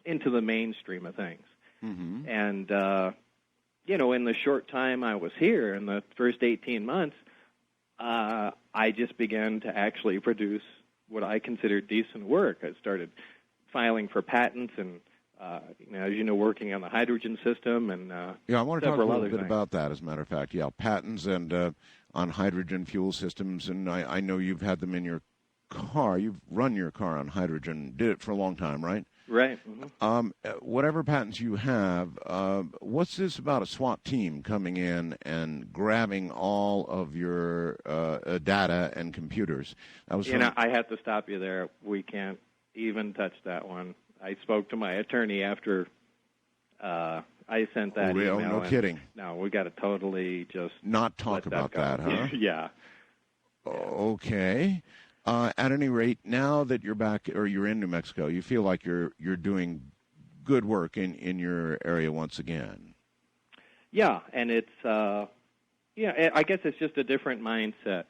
the mainstream of things. And in the short time I was here, in the first 18 months, I just began to actually produce what I considered decent work. I started filing for patents and as you know, working on the hydrogen system and I want to talk a little bit things about that, as a matter of fact. Yeah, patents and on hydrogen fuel systems, and I know you've had them in your car. You've run your car on hydrogen, did it for a long time, right? Right. Whatever patents you have, what's this about a SWAT team coming in and grabbing all of your data and computers? That was I have to stop you there. We can't even touch that one. I spoke to my attorney after I sent that email. No kidding. No, we got to totally just not talk about that, huh? Yeah. Okay. At any rate, now that you're back or you're in New Mexico, you feel like you're doing good work in your area once again. Yeah, and it's I guess it's just a different mindset,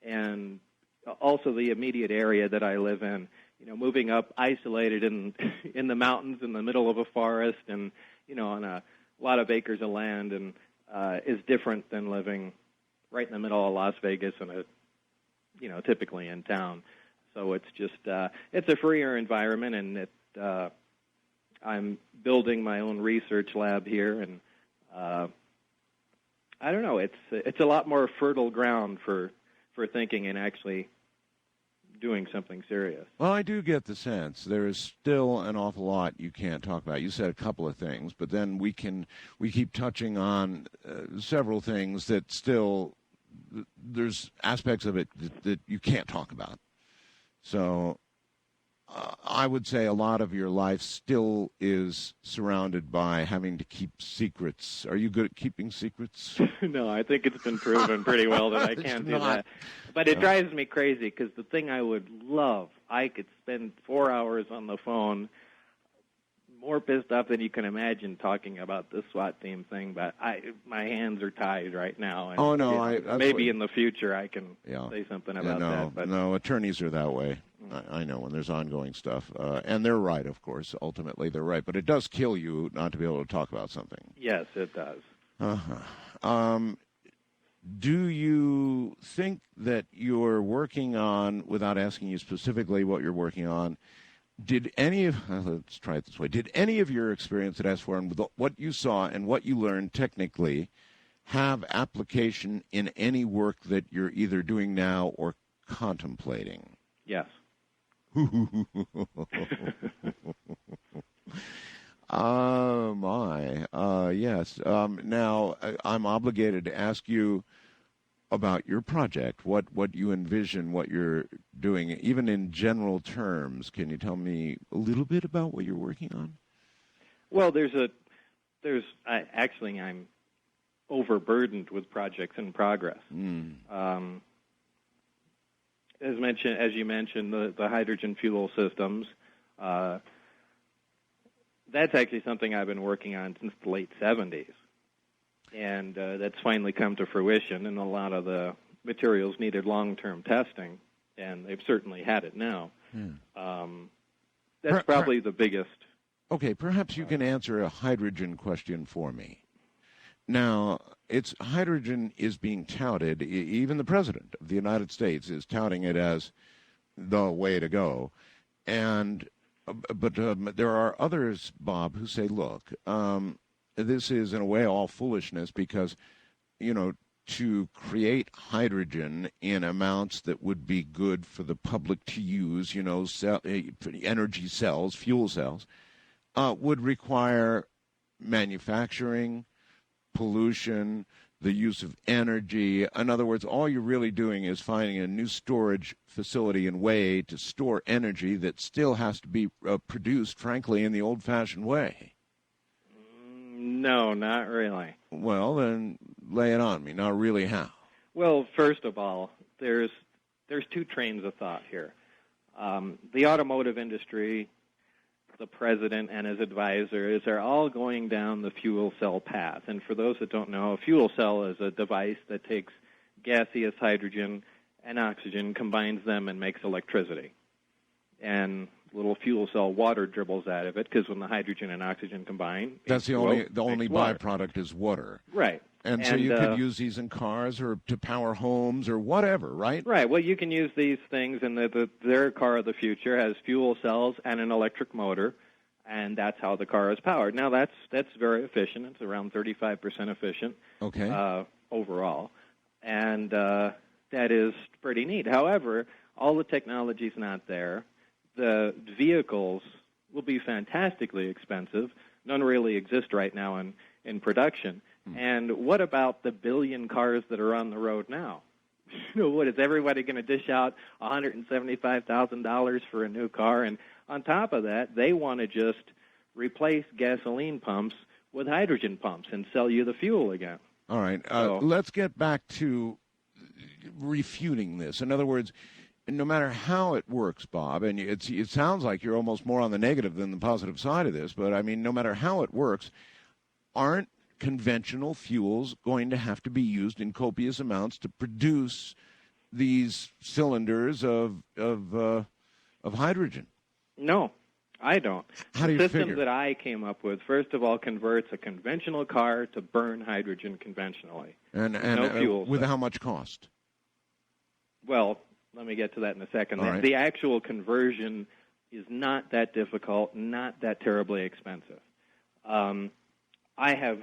and also the immediate area that I live in. Moving up isolated in in the mountains in the middle of a forest, and on a lot of acres of land, and is different than living right in the middle of Las Vegas and typically in town. So it's just it's a freer environment, and I'm building my own research lab here, and I don't know. It's a lot more fertile ground for thinking and actually doing something serious. Well, I do get the sense there is still an awful lot you can't talk about. You said a couple of things, but then we keep touching on several things that still there's aspects of it that you can't talk about. So I would say a lot of your life still is surrounded by having to keep secrets. Are you good at keeping secrets? No, I think it's been proven pretty well that I can't do that. But it drives me crazy because the thing I would love, I could spend 4 hours on the phone, more pissed off than you can imagine talking about this SWAT team thing, but my hands are tied right now. And oh, no. maybe in the future I can say something about that. But no, attorneys are that way. I know when there's ongoing stuff. And they're right, of course. Ultimately, they're right. But it does kill you not to be able to talk about something. Yes, it does. Do you think that you're working on, without asking you specifically what you're working on, let's try it this way. Did any of your experience at S4 and what you saw and what you learned technically have application in any work that you're either doing now or contemplating? Yes. Oh, my. Yes. Now, I'm obligated to ask you about your project, what you envision, what you're doing, even in general terms. Can you tell me a little bit about what you're working on? Well, I'm overburdened with projects in progress. As you mentioned, the hydrogen fuel systems, that's actually something I've been working on since the late 70s. And that's finally come to fruition, and a lot of the materials needed long-term testing, and they've certainly had it now. That's probably the biggest. Okay, perhaps you can answer a hydrogen question for me. Now, hydrogen is being touted, even the President of the United States is touting it as the way to go. But there are others, Bob, who say, look, this is in a way all foolishness because, to create hydrogen in amounts that would be good for the public to use, energy cells, fuel cells, would require manufacturing, pollution, the use of energy. In other words, all you're really doing is finding a new storage facility and way to store energy that still has to be produced, frankly, in the old-fashioned way. No, not really. Well, then lay it on me. Not really how? Well, first of all, there's two trains of thought here. The automotive industry, the president and his advisors are all going down the fuel cell path. And for those that don't know, a fuel cell is a device that takes gaseous hydrogen and oxygen, combines them, and makes electricity. And little fuel cell water dribbles out of it because when the hydrogen and oxygen combine, that's the only byproduct is water. Right. And so you could use these in cars or to power homes or whatever, right? Right. Well, you can use these things, and their car of the future has fuel cells and an electric motor, and that's how the car is powered. Now, that's very efficient. It's around 35% efficient overall, and that is pretty neat. However, all the technology's not there. The vehicles will be fantastically expensive. None really exist right now in production. And what about the billion cars that are on the road now? What, is everybody going to dish out $175,000 for a new car? And on top of that, they want to just replace gasoline pumps with hydrogen pumps and sell you the fuel again. All right. Let's get back to refuting this. In other words, no matter how it works, Bob, and it sounds like you're almost more on the negative than the positive side of this, but I mean, no matter how it works, aren't conventional fuels going to have to be used in copious amounts to produce these cylinders of hydrogen? No, I don't. How do you the system figure? that I came up with, first of all, converts a conventional car to burn hydrogen conventionally. And no fuel with cell. how much cost? Well, let me get to that in a second. All right. The actual conversion is not that difficult, not that terribly expensive. I have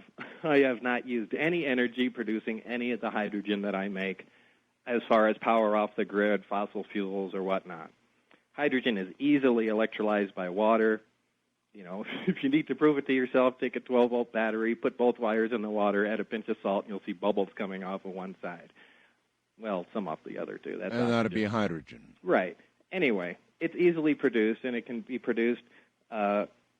not used any energy producing any of the hydrogen that I make as far as power off the grid, fossil fuels, or whatnot. Hydrogen is easily electrolyzed by water. You know, if you need to prove it to yourself, take a 12-volt battery, put both wires in the water, add a pinch of salt, and you'll see bubbles coming off of one side. Well, some off the other, too. That's And that'd be hydrogen. Right. Anyway, it's easily produced, and it can be produced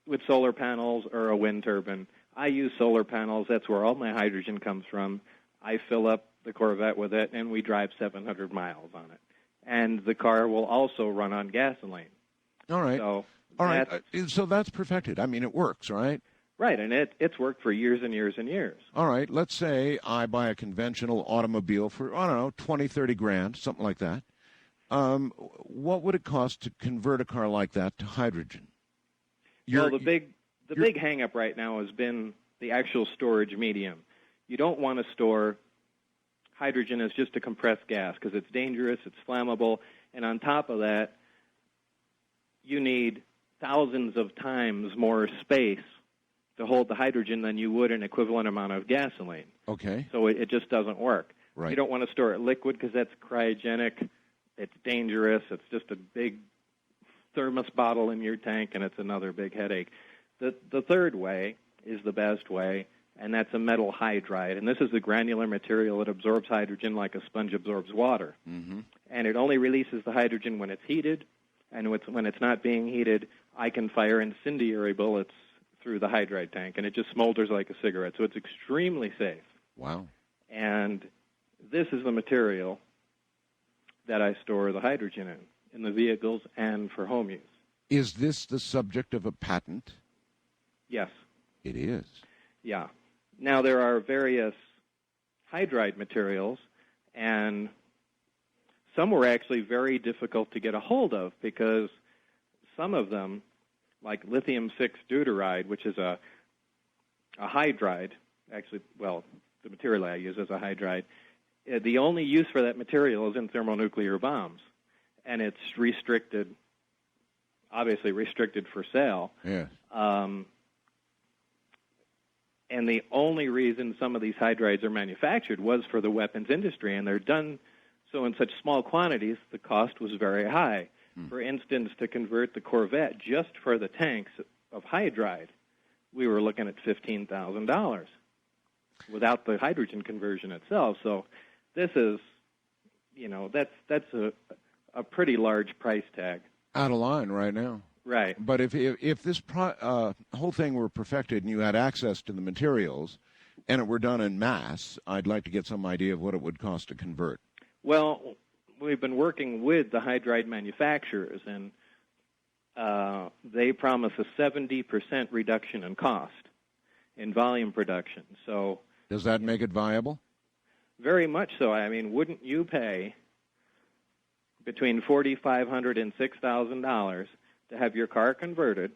with solar panels or a wind turbine. I use solar panels. That's where all my hydrogen comes from. I fill up the Corvette with it, and we drive 700 miles on it. And the car will also run on gasoline. All right. So All right. So that's perfected. I mean, it works, right? Right, and it's worked for years and years and years. All right. Let's say I buy a conventional automobile for, I don't know, 20, 30 grand, something like that. What would it cost to convert a car like that to hydrogen? Well, the big hang-up right now has been the actual storage medium. You don't want to store hydrogen as just a compressed gas because it's dangerous, it's flammable, and on top of that, you need thousands of times more space to hold the hydrogen than you would an equivalent amount of gasoline. Okay. So it just doesn't work. Right. You don't want to store it liquid because that's cryogenic. It's dangerous. It's just a big thermos bottle in your tank, and it's another big headache. The third way is the best way, and that's a metal hydride. And this is the granular material that absorbs hydrogen like a sponge absorbs water. Mm-hmm. And it only releases the hydrogen when it's heated, and when it's not being heated, I can fire incendiary bullets through the hydride tank, and it just smolders like a cigarette. So it's extremely safe. Wow. And this is the material that I store the hydrogen in the vehicles and for home use. Is this the subject of a patent? Yes. It is. Yeah. Now, there are various hydride materials, and some were actually very difficult to get a hold of because some of them, like lithium-6 deuteride, which is a hydride, actually, well, the material I use is a hydride, the only use for that material is in thermonuclear bombs, and it's restricted, obviously restricted for sale. Yes. And the only reason some of these hydrides are manufactured was for the weapons industry, and they're done so in such small quantities, the cost was very high. For instance, to convert the Corvette just for the tanks of hydride, we were looking at $15,000 without the hydrogen conversion itself. So this is, that's a pretty large price tag. Out of line right now. Right. But if this whole thing were perfected and you had access to the materials and it were done in mass, I'd like to get some idea of what it would cost to convert. Well, we've been working with the hydride manufacturers, and they promise a 70% reduction in cost in volume production. So, does that make it viable? Very much so. I mean, wouldn't you pay between $4,500 and $6,000 to have your car converted?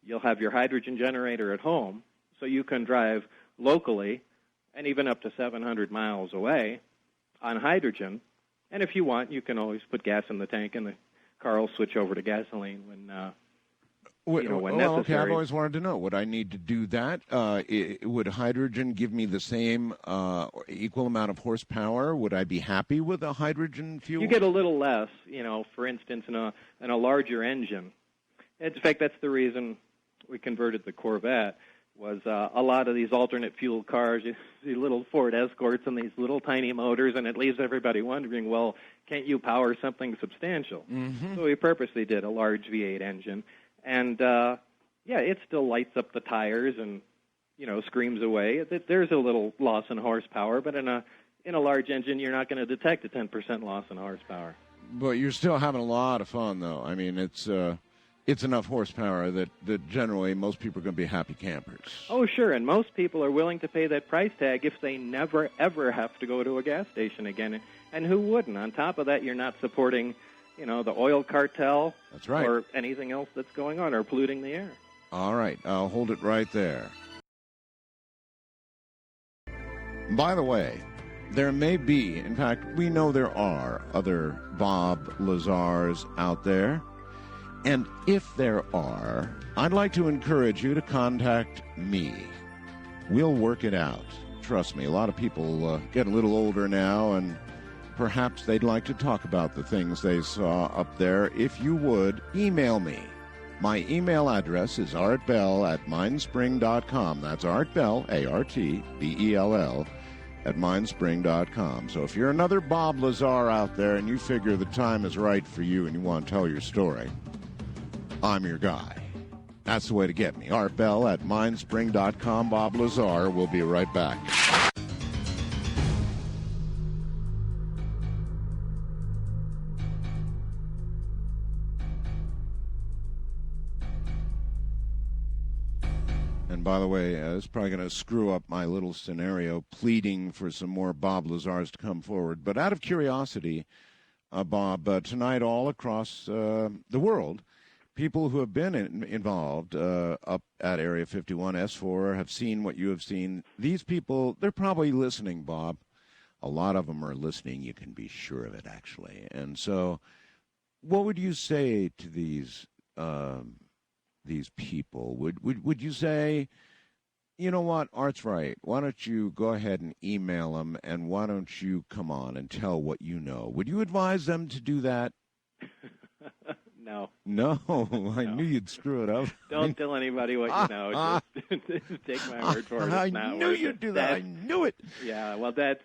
You'll have your hydrogen generator at home, so you can drive locally and even up to 700 miles away on hydrogen. And if you want, you can always put gas in the tank, and the car will switch over to gasoline when necessary. Okay, I've always wanted to know, would I need to do that? Would hydrogen give me the same equal amount of horsepower? Would I be happy with a hydrogen fuel? You get a little less, for instance, in a larger engine. In fact, that's the reason we converted the Corvette, was a lot of these alternate fuel cars, you see little Ford Escorts and these little tiny motors, and it leaves everybody wondering, well, can't you power something substantial? Mm-hmm. So we purposely did a large V8 engine. And, it still lights up the tires and, screams away. There's a little loss in horsepower, but in a large engine, you're not going to detect a 10% loss in horsepower. But you're still having a lot of fun, though. I mean, it's enough horsepower that generally most people are going to be happy campers. Oh, sure, and most people are willing to pay that price tag if they never, ever have to go to a gas station again. And who wouldn't? On top of that, you're not supporting, the oil cartel. That's right. Or anything else that's going on or polluting the air. All right, I'll hold it right there. By the way, there may be, in fact, we know there are other Bob Lazars out there. And if there are, I'd like to encourage you to contact me. We'll work it out. Trust me, a lot of people get a little older now, and perhaps they'd like to talk about the things they saw up there. If you would, email me. My email address is artbell@mindspring.com. That's artbell, ARTBELL, at mindspring.com. So if you're another Bob Lazar out there and you figure the time is right for you and you want to tell your story, I'm your guy. That's the way to get me. artbell@mindspring.com. Bob Lazar. We'll be right back. And by the way, it's probably going to screw up my little scenario pleading for some more Bob Lazars to come forward. But out of curiosity, Bob, tonight all across the world, people who have been involved up at Area 51 S4 have seen what you have seen. These people, they're probably listening, Bob. A lot of them are listening. You can be sure of it, actually. And so what would you say to these people? Would you say, you know what, Art's right. Why don't you go ahead and email them, and why don't you come on and tell what you know? Would you advise them to do that? No. No, I knew you'd screw it up. Don't tell anybody what you know. Just take my word for it. I knew you'd do that. I knew it. Yeah, well, that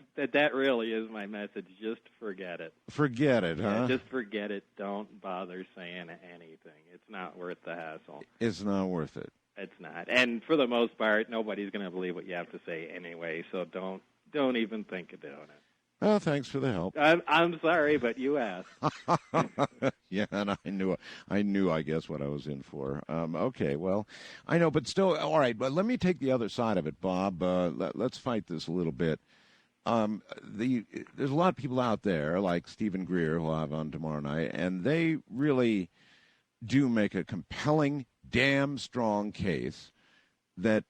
really is my message. Just forget it. Forget it, huh? Yeah, just forget it. Don't bother saying anything. It's not worth the hassle. It's not worth it. It's not. And for the most part, nobody's going to believe what you have to say anyway, so don't even think of doing it. Oh, thanks for the help. I'm sorry, but you asked. Yeah, and I knew, I guess, what I was in for. Okay, well, I know, but still, all right, but let me take the other side of it, Bob. Let's fight this a little bit. There's a lot of people out there, like Stephen Greer, who I'll have on tomorrow night, and they really do make a compelling, damn strong case that,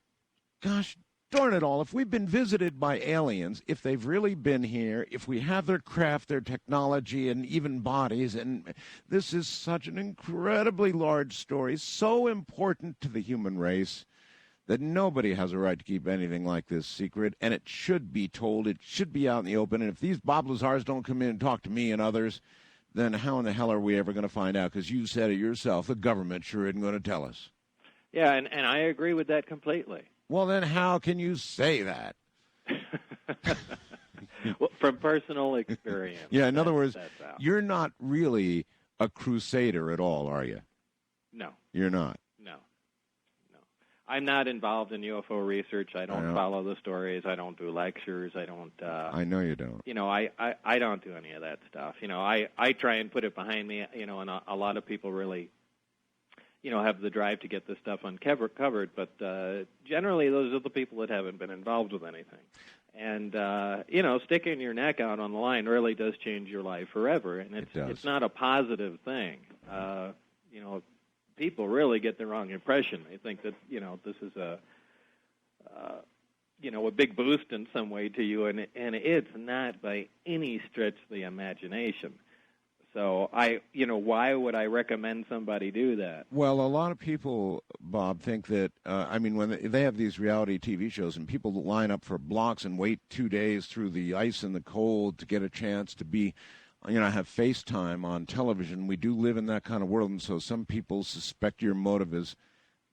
gosh, darn it all, if we've been visited by aliens, if they've really been here, if we have their craft, their technology, and even bodies, and this is such an incredibly large story, so important to the human race, that nobody has a right to keep anything like this secret, and it should be told, it should be out in the open, and if these Bob Lazars don't come in and talk to me and others, then how in the hell are we ever going to find out? Because you said it yourself, the government sure isn't going to tell us. Yeah, and I agree with that completely. Well, then how can you say that? Well, from personal experience. Yeah, in other words, you're not really a crusader at all, are you? No. You're not? No. I'm not involved in UFO research. I don't follow the stories. I don't do lectures. I don't... I know you don't. I don't do any of that stuff. I try and put it behind me, and a lot of people really... have the drive to get this stuff uncovered, but generally those are the people that haven't been involved with anything. And, sticking your neck out on the line really does change your life forever, and it's not a positive thing. People really get the wrong impression. They think that, this is a big boost in some way to you, and it's not by any stretch of the imagination. So why would I recommend somebody do that? Well, a lot of people, Bob, think that, when they have these reality TV shows and people line up for blocks and wait 2 days through the ice and the cold to get a chance to be, have FaceTime on television. We do live in that kind of world, and so some people suspect your motive is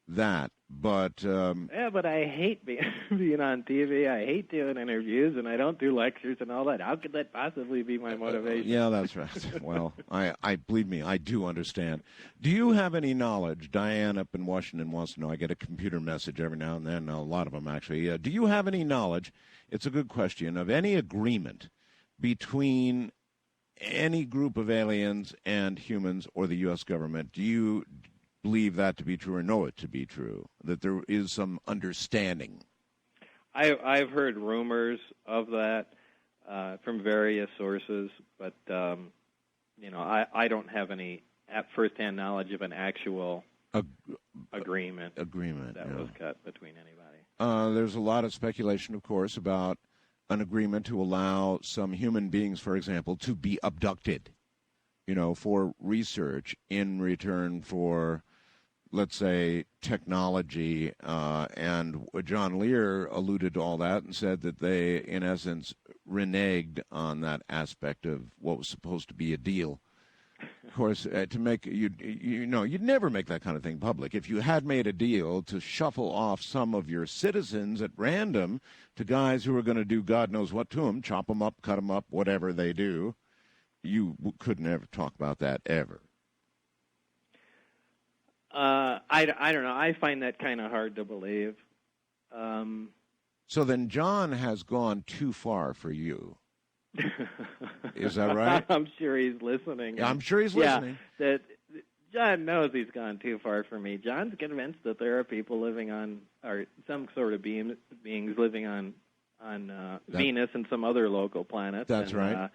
that. But but I hate being on TV. I hate doing interviews, and I don't do lectures and all that. How could that possibly be my motivation? Yeah, that's right. Well, I believe me, I do understand. Do you have any knowledge? Diane up in Washington wants to know. I get a computer message every now and then, a lot of them actually. Do you have any knowledge, it's a good question, of any agreement between any group of aliens and humans or the U.S. government. Do you believe that to be true or know it to be true, that there is some understanding? I've heard rumors of that from various sources, but I don't have any firsthand knowledge of an actual agreement that was cut between anybody. There's a lot of speculation, of course, about an agreement to allow some human beings, for example, to be abducted, for research in return for, let's say, technology. And John Lear alluded to all that and said that they, in essence, reneged on that aspect of what was supposed to be a deal. Of course, to make you'd never make that kind of thing public. If you had made a deal to shuffle off some of your citizens at random to guys who are going to do God knows what to them, chop them up, cut them up, whatever they do, you could never talk about that ever. I don't know. I find that kind of hard to believe. So then John has gone too far for you. Is that right? I'm sure he's listening. Yeah, I'm sure he's listening. Yeah, John knows he's gone too far for me. John's convinced that there are people living on, or some sort of beings living on Venus and some other local planets. That's right.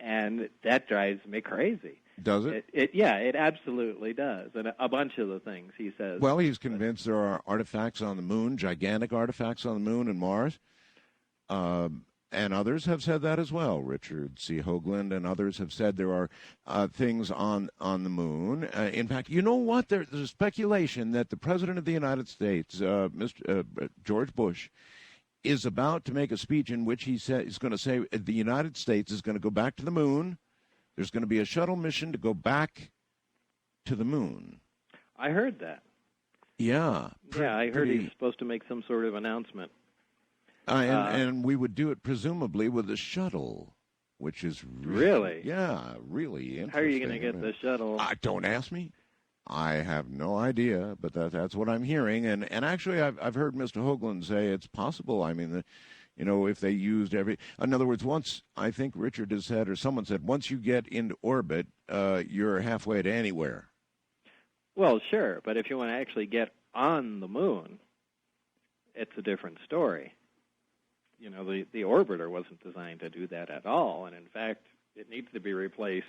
And that drives me crazy. Does it? It absolutely does. And a bunch of the things he says. Well, he's convinced there are artifacts on the moon, gigantic artifacts on the moon and Mars. And others have said that as well. Richard C. Hoagland and others have said there are things on the moon. In fact, you know what? There's a speculation that the President of the United States, George Bush, is about to make a speech in which he's going to say the United States is going to go back to the moon. There's going to be a shuttle mission to go back to the moon. I heard that. Yeah. I heard he's supposed to make some sort of announcement. And we would do it presumably with a shuttle, which is really interesting. How are you going to get the shuttle? Don't ask me. I have no idea, but that's what I'm hearing. And actually, I've heard Mr. Hoagland say it's possible. I mean, if they used in other words, once, I think Richard has said, or someone said, once you get into orbit, you're halfway to anywhere. Well, sure, but if you want to actually get on the moon, it's a different story. The orbiter wasn't designed to do that at all, and in fact, it needs to be replaced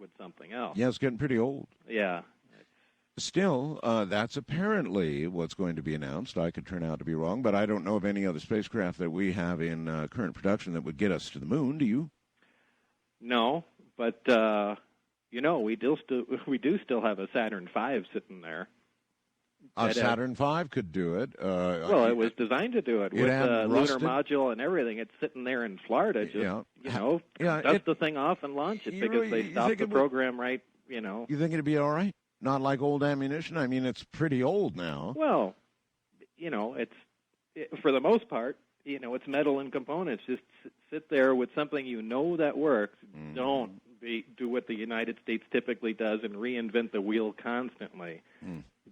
with something else. Yeah, it's getting pretty old. Yeah. Still, that's apparently what's going to be announced. I could turn out to be wrong, but I don't know of any other spacecraft that we have in current production that would get us to the moon. Do you? No, but we do still have a Saturn V sitting there. A Saturn V could do it. Well, it was designed to do it with the lunar module and everything. It's sitting there in Florida. Dust the thing off and launch it because they stopped the program right. You think it'd be all right? Not like old ammunition? I mean, it's pretty old now. Well, for the most part, it's metal and components. Just sit there with something that works. Don't do what the United States typically does and reinvent the wheel constantly.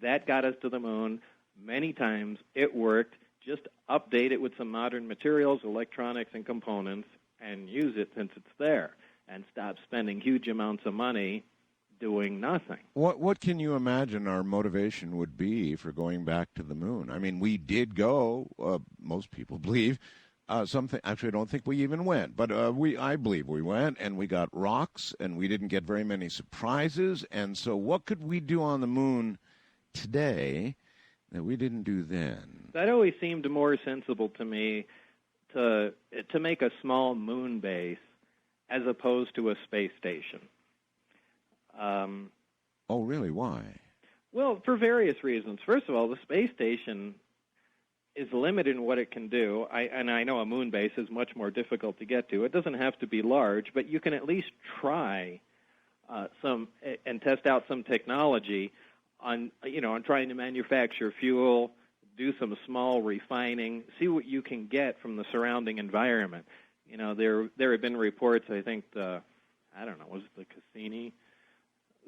That got us to the moon many times. It worked. Just update it with some modern materials, electronics, and components, and use it since it's there. And stop spending huge amounts of money doing nothing. What can you imagine our motivation would be for going back to the moon? I mean, we did go, most people believe. Actually, I don't think we even went, but I believe we went, and we got rocks, and we didn't get very many surprises. And so what could we do on the moon today that we didn't do then? That always seemed more sensible to me to make a small moon base as opposed to a space station. Oh, really? Why? Well, for various reasons. First of all, the space station is limited in what it can do. I know a moon base is much more difficult to get to. It doesn't have to be large, but you can at least try and test out some technology on trying to manufacture fuel, do some small refining, see what you can get from the surrounding environment. There have been reports, I think, was it the Cassini?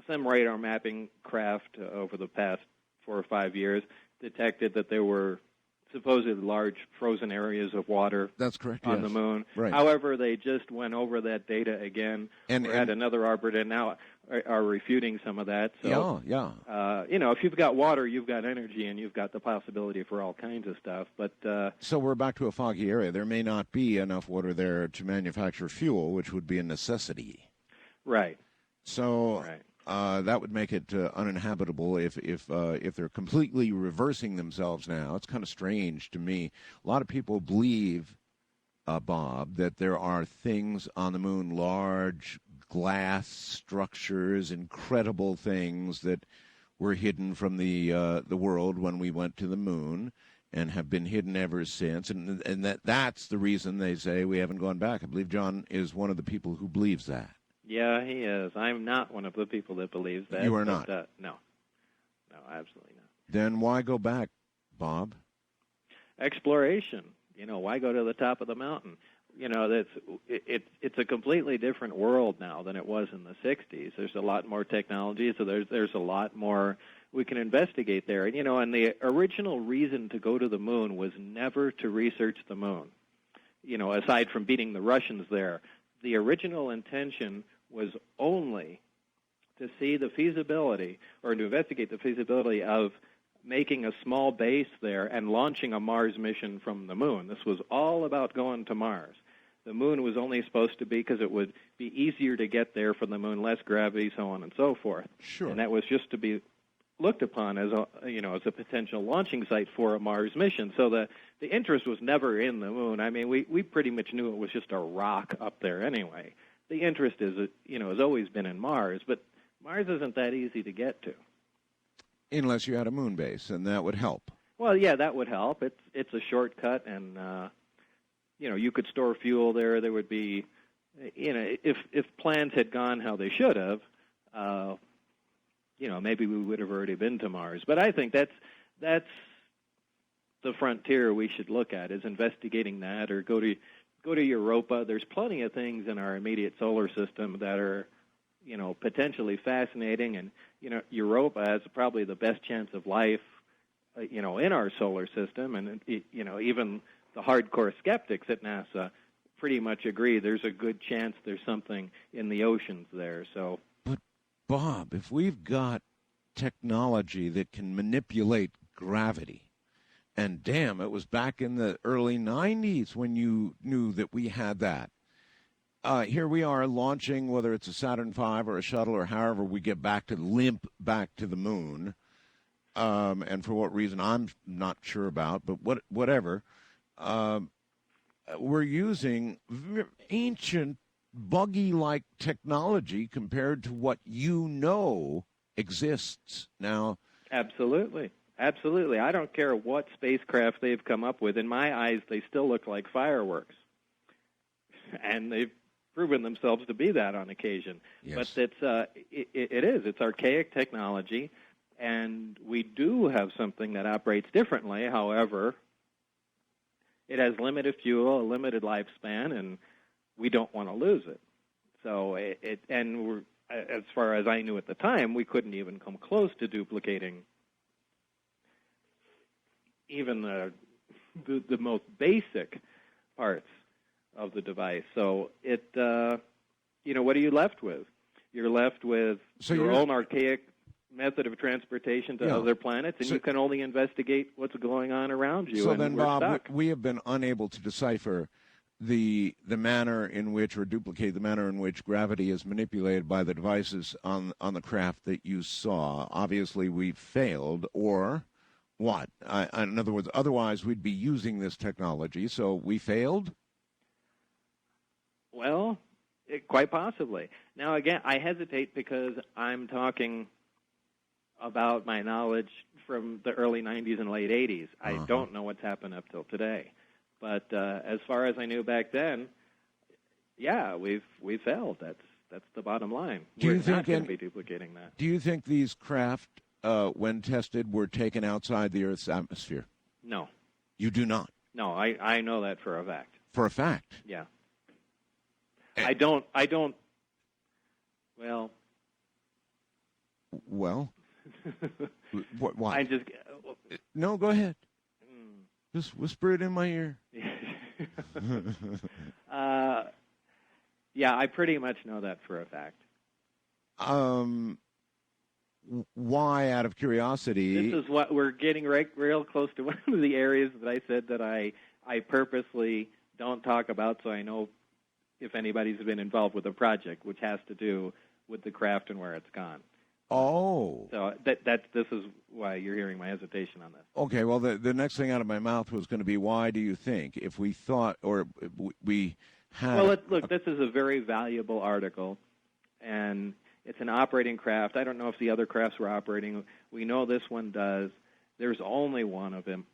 Some radar mapping craft over the past 4 or 5 years detected that there were supposedly large frozen areas of water That's correct. on yes. the moon. Right. However, they just went over that data again. And- We're at another arbiter and now are refuting some of that. So, yeah. if you've got water, you've got energy, and you've got the possibility for all kinds of stuff. But So we're back to a foggy area. There may not be enough water there to manufacture fuel, which would be a necessity. right, So right. that would make it uninhabitable if they're completely reversing themselves now. It's kind of strange to me. A lot of people believe, Bob, that there are things on the moon, large glass structures, incredible things that were hidden from the world when we went to the moon, and have been hidden ever since. And that's the reason they say we haven't gone back. I believe John is one of the people who believes that. Yeah, he is. I'm not one of the people that believes that. You are but, not? No, absolutely not. Then why go back, Bob? Exploration. Why go to the top of the mountain? It's a completely different world now than it was in the 60s. There's a lot more technology, so there's a lot more we can investigate there. And the original reason to go to the moon was never to research the moon. Aside from beating the Russians there, the original intention was only to see the feasibility, or to investigate the feasibility of making a small base there and launching a Mars mission from the moon. This was all about going to Mars. The moon was only supposed to be because it would be easier to get there from the moon, less gravity, so on and so forth. Sure. And that was just to be looked upon as a potential launching site for a Mars mission. So the interest was never in the moon. I mean, we pretty much knew it was just a rock up there anyway. The interest has always been in Mars, but Mars isn't that easy to get to. Unless you had a moon base, and that would help. Well, yeah, that would help. It's a shortcut, and you could store fuel there. There would be, if plans had gone how they should have, maybe we would have already been to Mars. But I think that's the frontier we should look at, is investigating that, or go to Europa. There's plenty of things in our immediate solar system that are, potentially fascinating, and Europa has probably the best chance of life, in our solar system, and even the hardcore skeptics at NASA pretty much agree there's a good chance there's something in the oceans there. So, but Bob, if we've got technology that can manipulate gravity, and damn, it was back in the early 90s when you knew that we had that. Here we are launching, whether it's a Saturn V or a shuttle or however we get back to the moon. And for what reason, I'm not sure about, but whatever. We're using ancient, buggy-like technology compared to what exists now. Absolutely. Absolutely. I don't care what spacecraft they've come up with. In my eyes, they still look like fireworks. And they've proven themselves to be that on occasion. Yes. But it is. It's archaic technology, and we do have something that operates differently. However, it has limited fuel, a limited lifespan, and we don't want to lose it. So as far as I knew at the time, we couldn't even come close to duplicating even the most basic parts of the device. So what are you left with? You're left with your own archaic method of transportation to other planets, and you can only investigate what's going on around you. So and then, we're Bob, stuck. we have been unable to decipher the manner in which, or duplicate the manner in which gravity is manipulated by the devices on the craft that you saw. Obviously, we failed, or what? In other words, otherwise we'd be using this technology. So we failed? Well, quite possibly. Now, again, I hesitate because I'm talking about my knowledge from the early 90s and late 80s. I don't know what's happened up till today. But as far as I knew back then, yeah, we've failed. That's the bottom line. We're not going to be duplicating that. Do you think these craft, when tested, were taken outside the Earth's atmosphere? No. You do not? No, I know that for a fact. For a fact? Yeah. I don't, well. Well? Why? I just. No, go ahead. Just whisper it in my ear. Yeah, I pretty much know that for a fact. Why, out of curiosity? This is what we're getting real close to one of the areas that I said that I purposely don't talk about, so I know if anybody's been involved with a project, which has to do with the craft and where it's gone. Oh. So this is why you're hearing my hesitation on this. Okay, well, the next thing out of my mouth was going to be, why do you think, if we thought, or we had... Well, look, this is a very valuable article, and it's an operating craft. I don't know if the other crafts were operating. We know this one does. There's only one of them.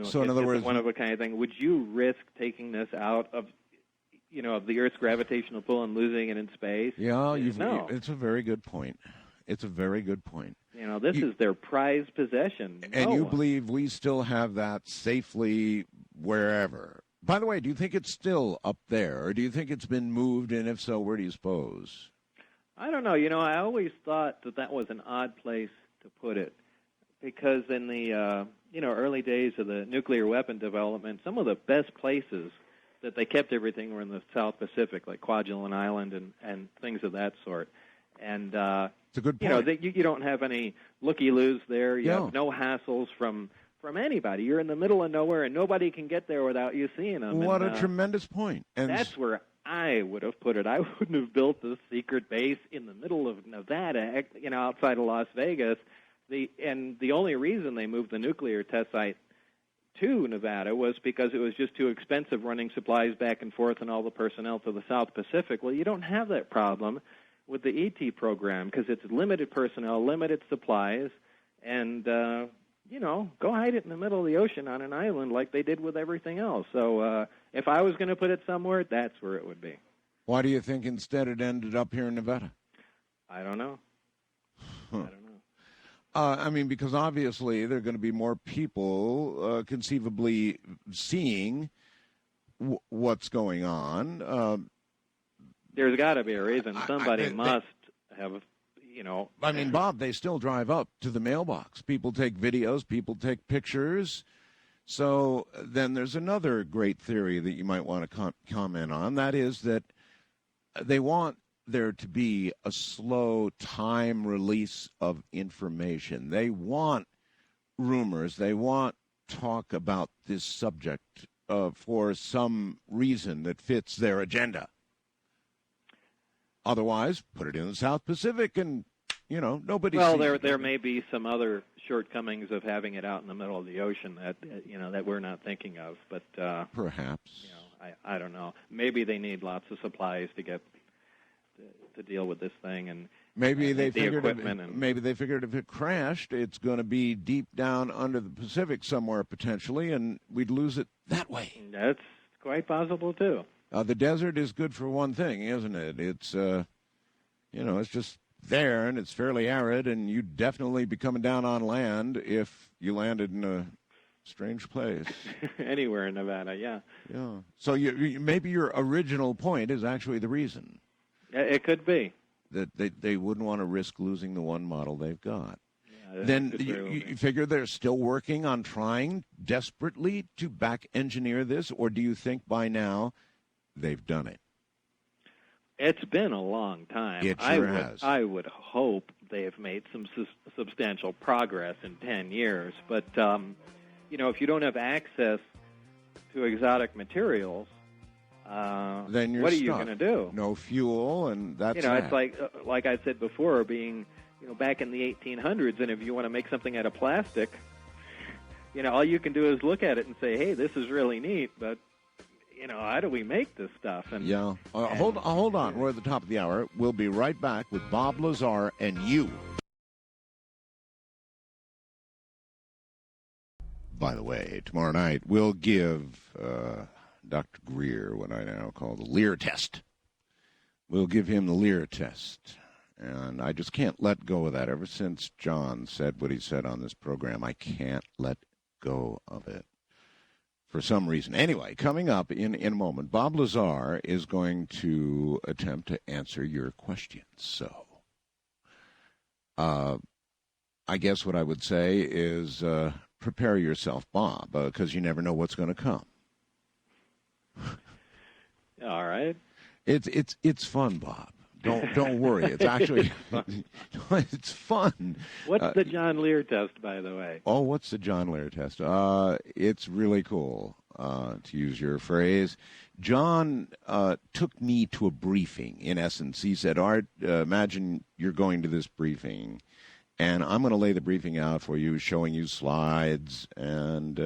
So in other words, one of a kind of thing. Would you risk taking this out of, of the Earth's gravitational pull and losing it in space? Yeah, no. It's a very good point. It's a very good point. This is their prized possession. And you believe we still have that safely wherever. By the way, do you think it's still up there, or do you think it's been moved, and if so, where do you suppose? I don't know. I always thought that was an odd place to put it, because in the early days of the nuclear weapon development, some of the best places that they kept everything were in the South Pacific, like Kwajalein Island and things of that sort. And it's a good point. You don't have any looky-loos there. You have no hassles from anybody. You're in the middle of nowhere, and nobody can get there without you seeing them. What a tremendous point. And that's where I would have put it. I wouldn't have built this secret base in the middle of Nevada, outside of Las Vegas. The only reason they moved the nuclear test site to Nevada was because it was just too expensive running supplies back and forth and all the personnel to the South Pacific. Well, you don't have that problem with the ET program because it's limited personnel, limited supplies, and go hide it in the middle of the ocean on an island like they did with everything else. So if I was going to put it somewhere, that's where it would be. Why do you think instead it ended up here in Nevada? I don't know. Huh. I don't know. Because obviously there are going to be more people conceivably seeing what's going on. There's got to be a reason. Somebody must have, Bob, they still drive up to the mailbox. People take videos. People take pictures. So then there's another great theory that you might want to comment on. That is that they want there to be a slow time release of information. They want rumors. They want talk about this subject for some reason that fits their agenda. Otherwise, put it in the South Pacific and, nobody Well, sees there may be some other shortcomings of having it out in the middle of the ocean that we're not thinking of. But perhaps. I don't know. Maybe they need lots of supplies to deal with this thing, and maybe they figured if it crashed, it's going to be deep down under the Pacific somewhere potentially, and we'd lose it that way. That's quite possible too. The desert is good for one thing, isn't it? It's it's just there, and it's fairly arid, and you'd definitely be coming down on land if you landed in a strange place. Anywhere in Nevada, yeah. Yeah. So maybe your original point is actually the reason. It could be. That they wouldn't want to risk losing the one model they've got. Yeah, then you figure they're still working on trying desperately to back engineer this, or do you think by now they've done it? It's been a long time. It sure has. I would hope they have made some substantial progress in 10 years. But, if you don't have access to exotic materials, then you're what are stuck. you going to do? No fuel, and that's it's like I said before, being back in the 1800s, and if you want to make something out of plastic, all you can do is look at it and say, hey, this is really neat, but how do we make this stuff? Hold on. We're at the top of the hour. We'll be right back with Bob Lazar and you. By the way, tomorrow night we'll give Dr. Greer what I now call the Lear test. We'll give him the Lear test. And I just can't let go of that. Ever since John said what he said on this program, I can't let go of it. For some reason. Anyway, coming up in a moment, Bob Lazar is going to attempt to answer your questions. So, I guess what I would say is prepare yourself, Bob, because you never know what's going to come. All right. It's fun, Bob. Don't worry. It's actually it's fun. What's the John Lear test, by the way? Oh, what's the John Lear test? It's really cool, to use your phrase. John took me to a briefing, in essence. He said, Art, imagine you're going to this briefing, and I'm going to lay the briefing out for you, showing you slides and,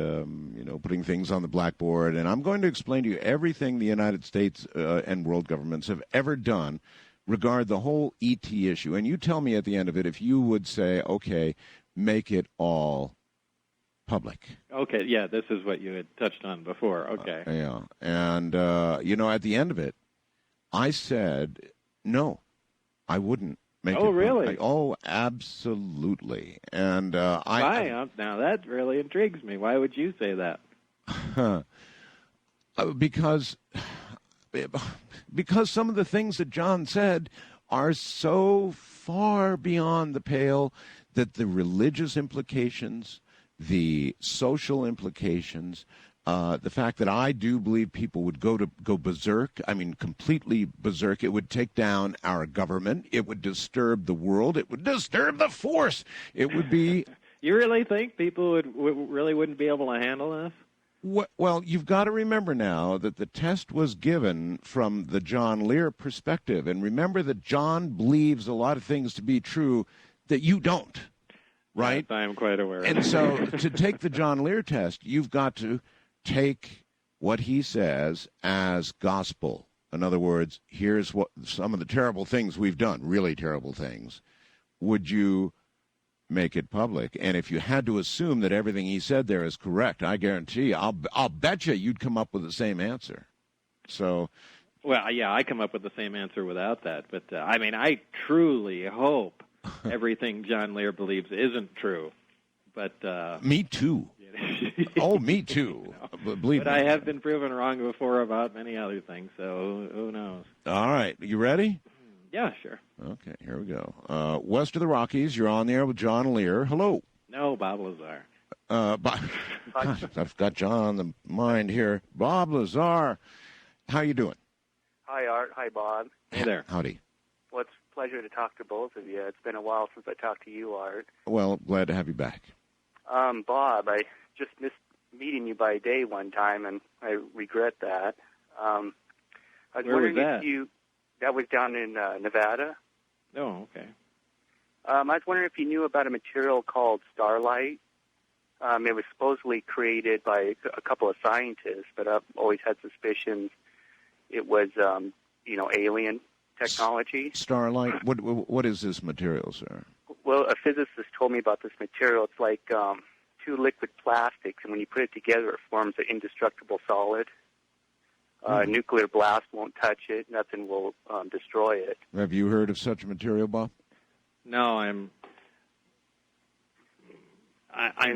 putting things on the blackboard, and I'm going to explain to you everything the United States and world governments have ever done regard the whole ET issue. And you tell me at the end of it if you would say, okay, make it all public. Okay, yeah, this is what you had touched on before. Okay. Yeah. And, at the end of it, I said, no, I wouldn't make it public. Really? Oh, absolutely. And Why? Now, that really intrigues me. Why would you say that? Because some of the things that John said are so far beyond the pale that the religious implications, the social implications, the fact that I do believe people would go berserk, completely berserk. It would take down our government. It would disturb the world. It would disturb the force. It would be... You really think people wouldn't be able to handle this? Well, you've got to remember now that the test was given from the John Lear perspective. And remember that John believes a lot of things to be true that you don't, right? Yes, I am quite aware. And so to take the John Lear test, you've got to take what he says as gospel. In other words, here's what some of the terrible things we've done, really terrible things. Would you make it public? And if you had to assume that everything he said there is correct, I guarantee you, I'll bet you'd come up with the same answer. So, well, yeah, I come up with the same answer without that. But I truly hope everything John Lear believes isn't true. But me too. Oh, me too. Believe but me. I have been proven wrong before about many other things. So who knows? All right, you ready? Yeah, sure. Okay, here we go. West of the Rockies, you're on there with John Lear. Hello. No, Bob Lazar. Gosh, I've got John on the mind here. Bob Lazar, how you doing? Hi, Art. Hi, Bob. Hey there. Howdy. Well, it's a pleasure to talk to both of you. It's been a while since I talked to you, Art. Well, glad to have you back. Bob, I just missed meeting you by day one time, and I regret that. I was Where wondering was that? if you... That was down in Nevada. Oh, okay. I was wondering if you knew about a material called starlight. It was supposedly created by a couple of scientists, but I've always had suspicions it was, alien technology. Starlight? What is this material, sir? Well, a physicist told me about this material. It's like two liquid plastics, and when you put it together, it forms an indestructible solid. Nuclear blast won't touch it. Nothing will destroy it. Have you heard of such a material, Bob? No, I'm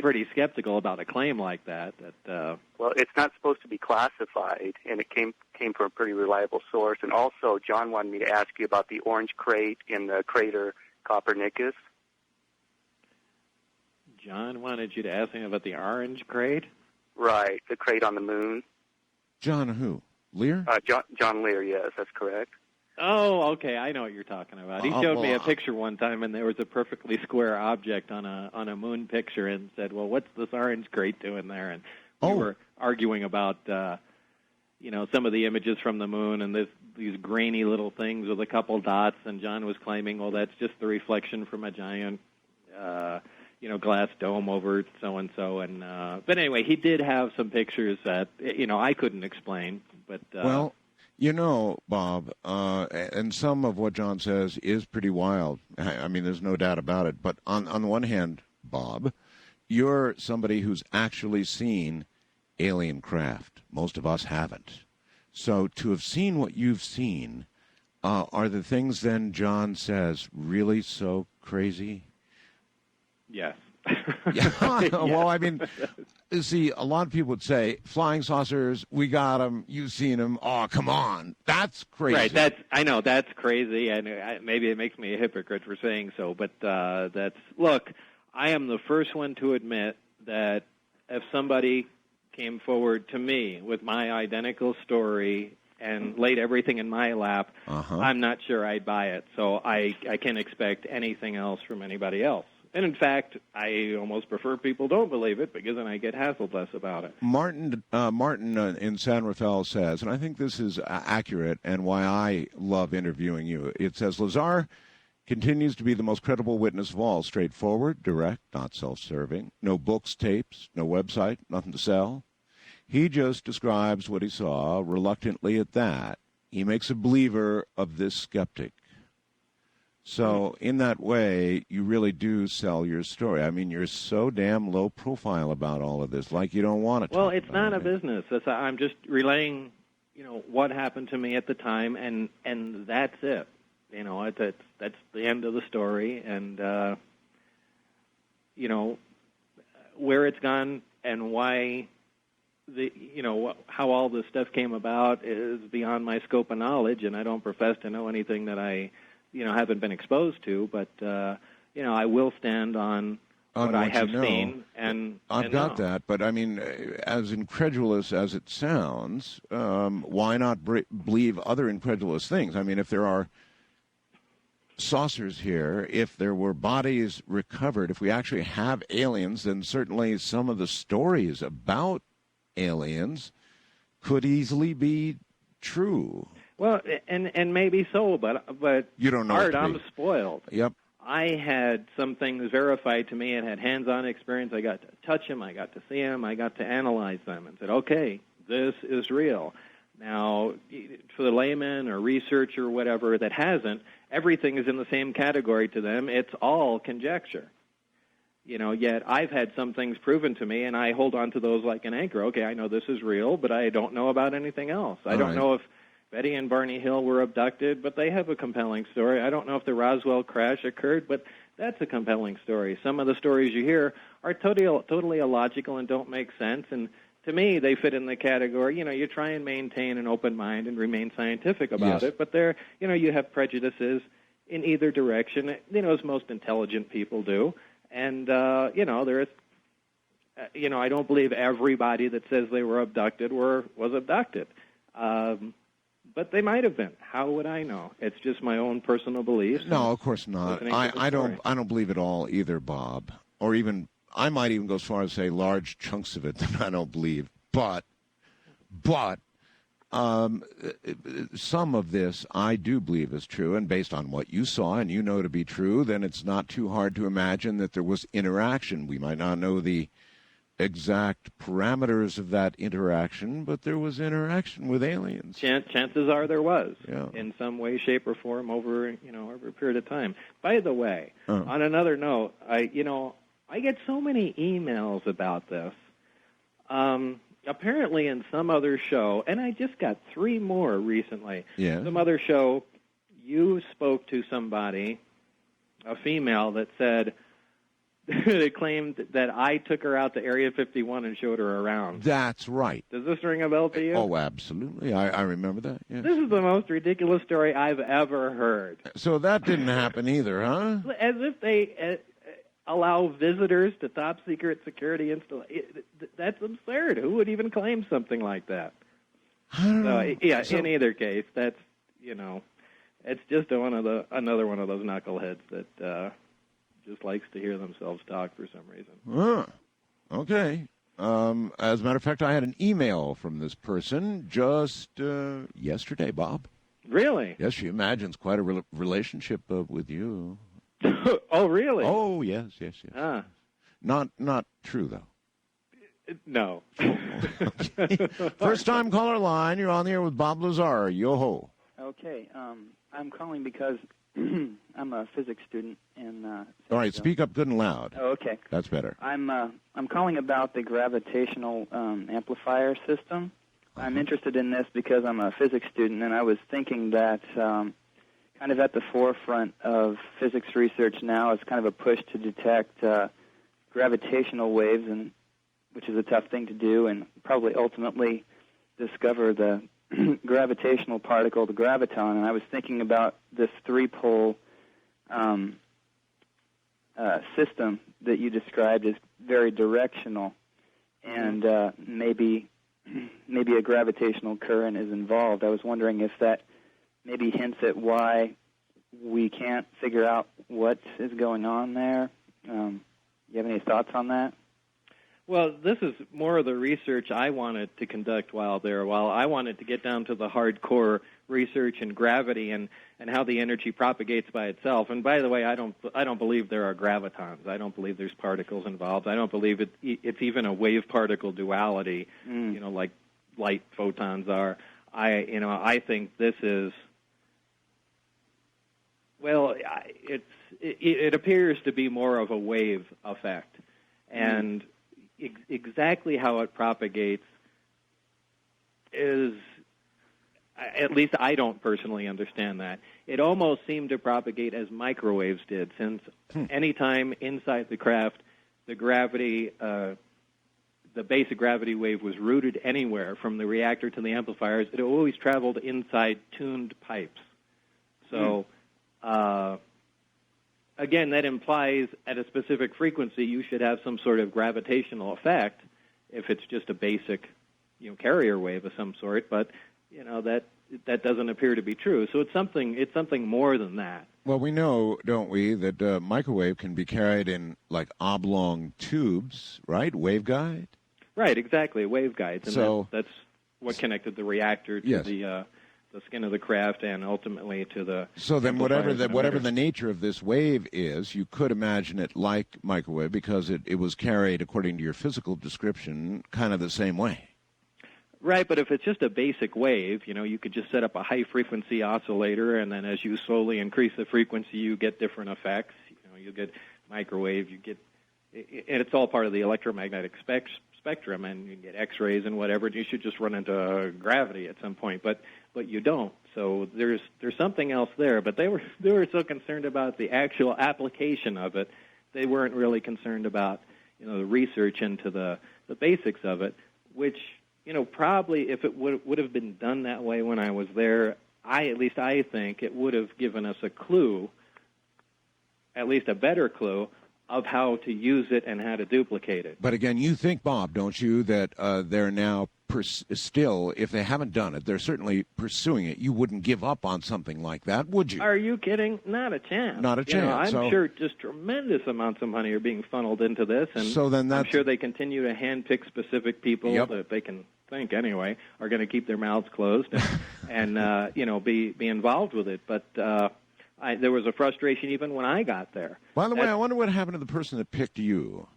pretty skeptical about a claim like that. Well, it's not supposed to be classified, and it came from a pretty reliable source. And also, John wanted me to ask you about the orange crate in the crater Copernicus. John wanted you to ask him about the orange crate? Right, the crate on the moon. John who? Lear? John Lear, yes, that's correct. Oh, okay, I know what you're talking about. He showed me a picture one time, and there was a perfectly square object on a moon picture, and said, "Well, what's this orange crate doing there?" And we were arguing about, some of the images from the moon and these grainy little things with a couple dots, and John was claiming, "Well, that's just the reflection from a giant, glass dome over so-and-so." And but anyway, he did have some pictures that I couldn't explain. But well, Bob, and some of what John says is pretty wild. I mean, there's no doubt about it. But on the one hand, Bob, you're somebody who's actually seen alien craft. Most of us haven't. So to have seen what you've seen, are the things then John says really so crazy? Yes. Yeah. Well, I mean, see, a lot of people would say, flying saucers, we got them, you've seen them, oh, come on. That's crazy. Right, I know, that's crazy, and maybe it makes me a hypocrite for saying so, but look, I am the first one to admit that if somebody came forward to me with my identical story and laid everything in my lap, I'm not sure I'd buy it. So I can't expect anything else from anybody else. And in fact, I almost prefer people don't believe it because then I get hassled less about it. Martin in San Rafael says, and I think this is accurate and why I love interviewing you. It says, Lazar continues to be the most credible witness of all, straightforward, direct, not self-serving, no books, tapes, no website, nothing to sell. He just describes what he saw, reluctantly at that. He makes a believer of this skeptic. So in that way, you really do sell your story. I mean, you're so damn low profile about all of this, like you don't want to talk Well, it's about not a business. I'm just relaying, what happened to me at the time, and that's it. That's the end of the story, and where it's gone and why how all this stuff came about is beyond my scope of knowledge, and I don't profess to know anything that I haven't been exposed to, but I will stand on what I have seen, and I've got that. But I mean, as incredulous as it sounds, why not believe other incredulous things? I mean, if there are saucers here, if there were bodies recovered, if we actually have aliens, then certainly some of the stories about aliens could easily be true. Well, and maybe so, but you don't know. Art, I'm spoiled. Yep. I had some things verified to me and had hands-on experience. I got to touch them. I got to see them. I got to analyze them and said, okay, this is real. Now, for the layman or researcher or whatever that hasn't, everything is in the same category to them. It's all conjecture. Yet I've had some things proven to me, and I hold on to those like an anchor. Okay, I know this is real, but I don't know about anything else. I don't know if Betty and Barney Hill were abducted, but they have a compelling story. I don't know if the Roswell crash occurred, but that's a compelling story. Some of the stories you hear are totally illogical and don't make sense, and to me, they fit in the category, you try and maintain an open mind and remain scientific about it, but there, you have prejudices in either direction, as most intelligent people do, and, there is, I don't believe everybody that says they were abducted was abducted. But they might have been. How would I know? It's just my own personal beliefs. No, of course not. I don't believe it all either, Bob. Or even I might even go as far as say large chunks of it that I don't believe. But some of this I do believe is true, and based on what you saw and you know to be true, then it's not too hard to imagine that there was interaction. We might not know the exact parameters of that interaction, but there was interaction with aliens. Chances are there was, in some way, shape, or form over a period of time. By the way, on another note, I get so many emails about this. Apparently, in some other show, and I just got 3 more recently. Yeah. Some other show, you spoke to somebody, a female, that said. They claimed that I took her out to Area 51 and showed her around. That's right. Does this ring a bell to you? Oh, absolutely. I remember that. Yes. This is the most ridiculous story I've ever heard. So that didn't happen either, huh? As if they allow visitors to top-secret security installations. That's absurd. Who would even claim something like that? I don't know. Yeah, in either case, that's, it's just another one of those knuckleheads that... just likes to hear themselves talk for some reason. Okay. As a matter of fact, I had an email from this person just yesterday, Bob. Really? Yes, she imagines quite a relationship with you. Oh, really? Oh, yes. Ah. Not true, though. No. Okay. First time caller line. You're on the air with Bob Lazar. Yo-ho. Okay. I'm calling because I'm a physics student in. All right, speak up good and loud. Oh, okay. That's better. I'm calling about the gravitational amplifier system. I'm interested in this because I'm a physics student, and I was thinking that kind of at the forefront of physics research now is kind of a push to detect gravitational waves, and which is a tough thing to do, and probably ultimately discover the gravitational particle, the graviton. And I was thinking about this 3-pole system that you described is very directional, and maybe a gravitational current is involved. I was wondering if that maybe hints at why we can't figure out what is going on there. You have any thoughts on that? Well, this is more of the research I wanted to conduct while there. While I wanted to get down to the hardcore research in gravity and how the energy propagates by itself. And by the way, I don't believe there are gravitons. I don't believe there's particles involved. I don't believe it's even a wave-particle duality, like light photons are. I think this is, well, it appears to be more of a wave effect, and exactly how it propagates is, at least I don't personally understand that. It almost seemed to propagate as microwaves did, since any time inside the craft, the gravity, the basic gravity wave was routed anywhere from the reactor to the amplifiers. It always traveled inside tuned pipes. So, again, that implies at a specific frequency you should have some sort of gravitational effect if it's just a basic, carrier wave of some sort. But that doesn't appear to be true. So it's something more than that. Well, we know, don't we, that microwave can be carried in like oblong tubes, right? Waveguide. Right, exactly, waveguides, and So- that's what connected the reactor to Yes. the skin of the craft and ultimately to the. So then, amplifiers whatever and the nature of this wave is, you could imagine it like microwave because it was carried, according to your physical description, kind of the same way. Right, but if it's just a basic wave, you could just set up a high-frequency oscillator, and then as you slowly increase the frequency, you get different effects. You get microwave, and it's all part of the electromagnetic spectrum, and you get X-rays and whatever. You should just run into gravity at some point, but you don't. So there's something else there. But they were so concerned about the actual application of it, they weren't really concerned about the research into the basics of it, which. Probably if it would have been done that way when I was there, I think it would have given us a clue, at least a better clue, of how to use it and how to duplicate it. But again, you think, Bob, don't you, that they're now still, if they haven't done it, they're certainly pursuing it. You wouldn't give up on something like that, would you? Are you kidding? Not a chance. Not a chance. I'm sure just tremendous amounts of money are being funneled into this, and So then I'm sure they continue to handpick specific people that they can think anyway are going to keep their mouths closed and be involved with it. But there was a frustration even when I got there. By the way, I wonder what happened to the person that picked you.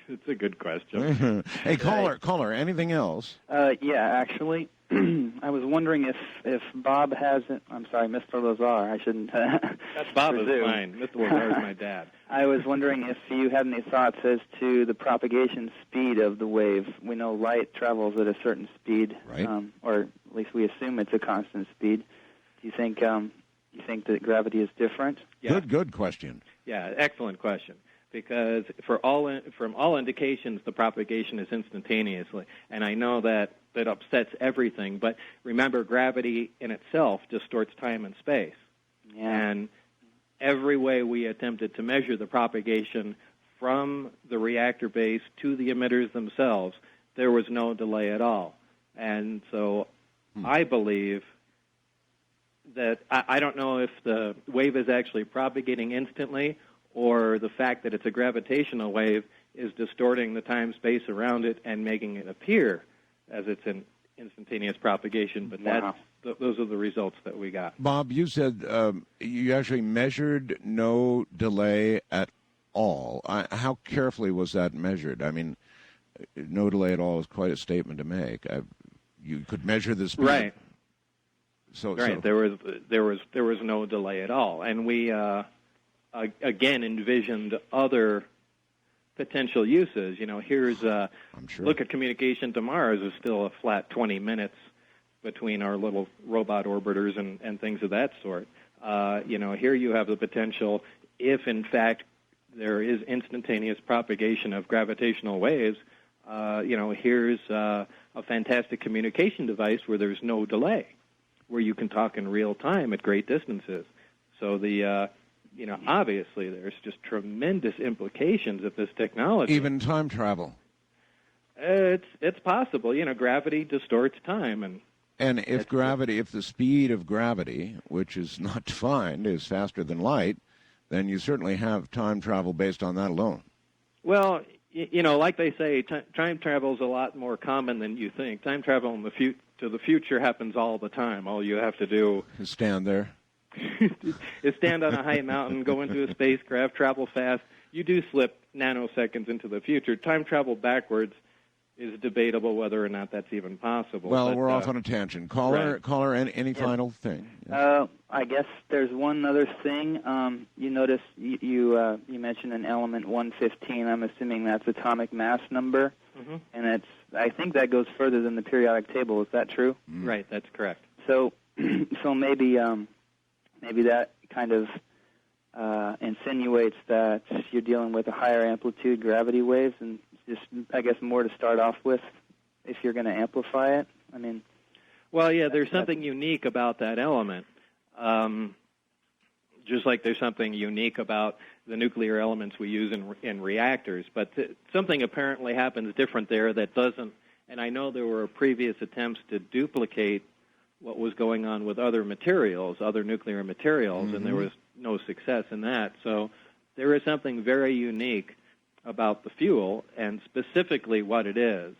It's a good question. Hey, caller, anything else? Yeah, actually, I was wondering if Bob hasn't. I'm sorry, Mr. Lazar. I shouldn't. That's Bob is mine. Mr. Lazar is my dad. I was wondering if you had any thoughts as to the propagation speed of the wave. We know light travels at a certain speed, right? Or at least we assume it's a constant speed. Do you think that gravity is different? Yeah. Good question. Yeah, excellent question. Because from all indications, the propagation is instantaneously, and I know that upsets everything. But remember, gravity in itself distorts time and space, and every way we attempted to measure the propagation from the reactor base to the emitters themselves, there was no delay at all. And so, I believe that I don't know if the wave is actually propagating instantly, or the fact that it's a gravitational wave is distorting the time-space around it and making it appear as it's an instantaneous propagation. But those are the results that we got. Bob, you said you actually measured no delay at all. How carefully was that measured? I mean, no delay at all is quite a statement to make. You could measure the speed. Right. Right. There was no delay at all, and we again envisioned other potential uses. Here's I'm sure. Look at communication to Mars is still a flat 20 minutes between our little robot orbiters and things of that sort. Here you have the potential, if in fact there is instantaneous propagation of gravitational waves. Here's a fantastic communication device where there's no delay, where you can talk in real time at great distances. So the obviously there's just tremendous implications of this technology. Even time travel. It's possible. Gravity distorts time, And if the speed of gravity, which is not defined, is faster than light, then you certainly have time travel based on that alone. Well, like they say, time travel is a lot more common than you think. Time travel to the future happens all the time. All you have to do is stand there. is stand on a high mountain, go into a spacecraft, travel fast. You do slip nanoseconds into the future. Time travel backwards is debatable whether or not that's even possible. Well, we're off on a tangent. Caller, any final thing? Yeah. I guess there's one other thing. You notice you mentioned an element 115. I'm assuming that's atomic mass number, and I think that goes further than the periodic table. Is that true? Right, that's correct. So maybe that kind of insinuates that you're dealing with a higher amplitude gravity waves, and just, I guess, more to start off with if you're going to amplify it. I mean, well, yeah, there's something unique about that element. Just like there's something unique about the nuclear elements we use in reactors, but something apparently happens different there that doesn't. And I know there were previous attempts to duplicate what was going on with other materials, other nuclear materials, and there was no success in that. So there is something very unique about the fuel, and specifically what it is.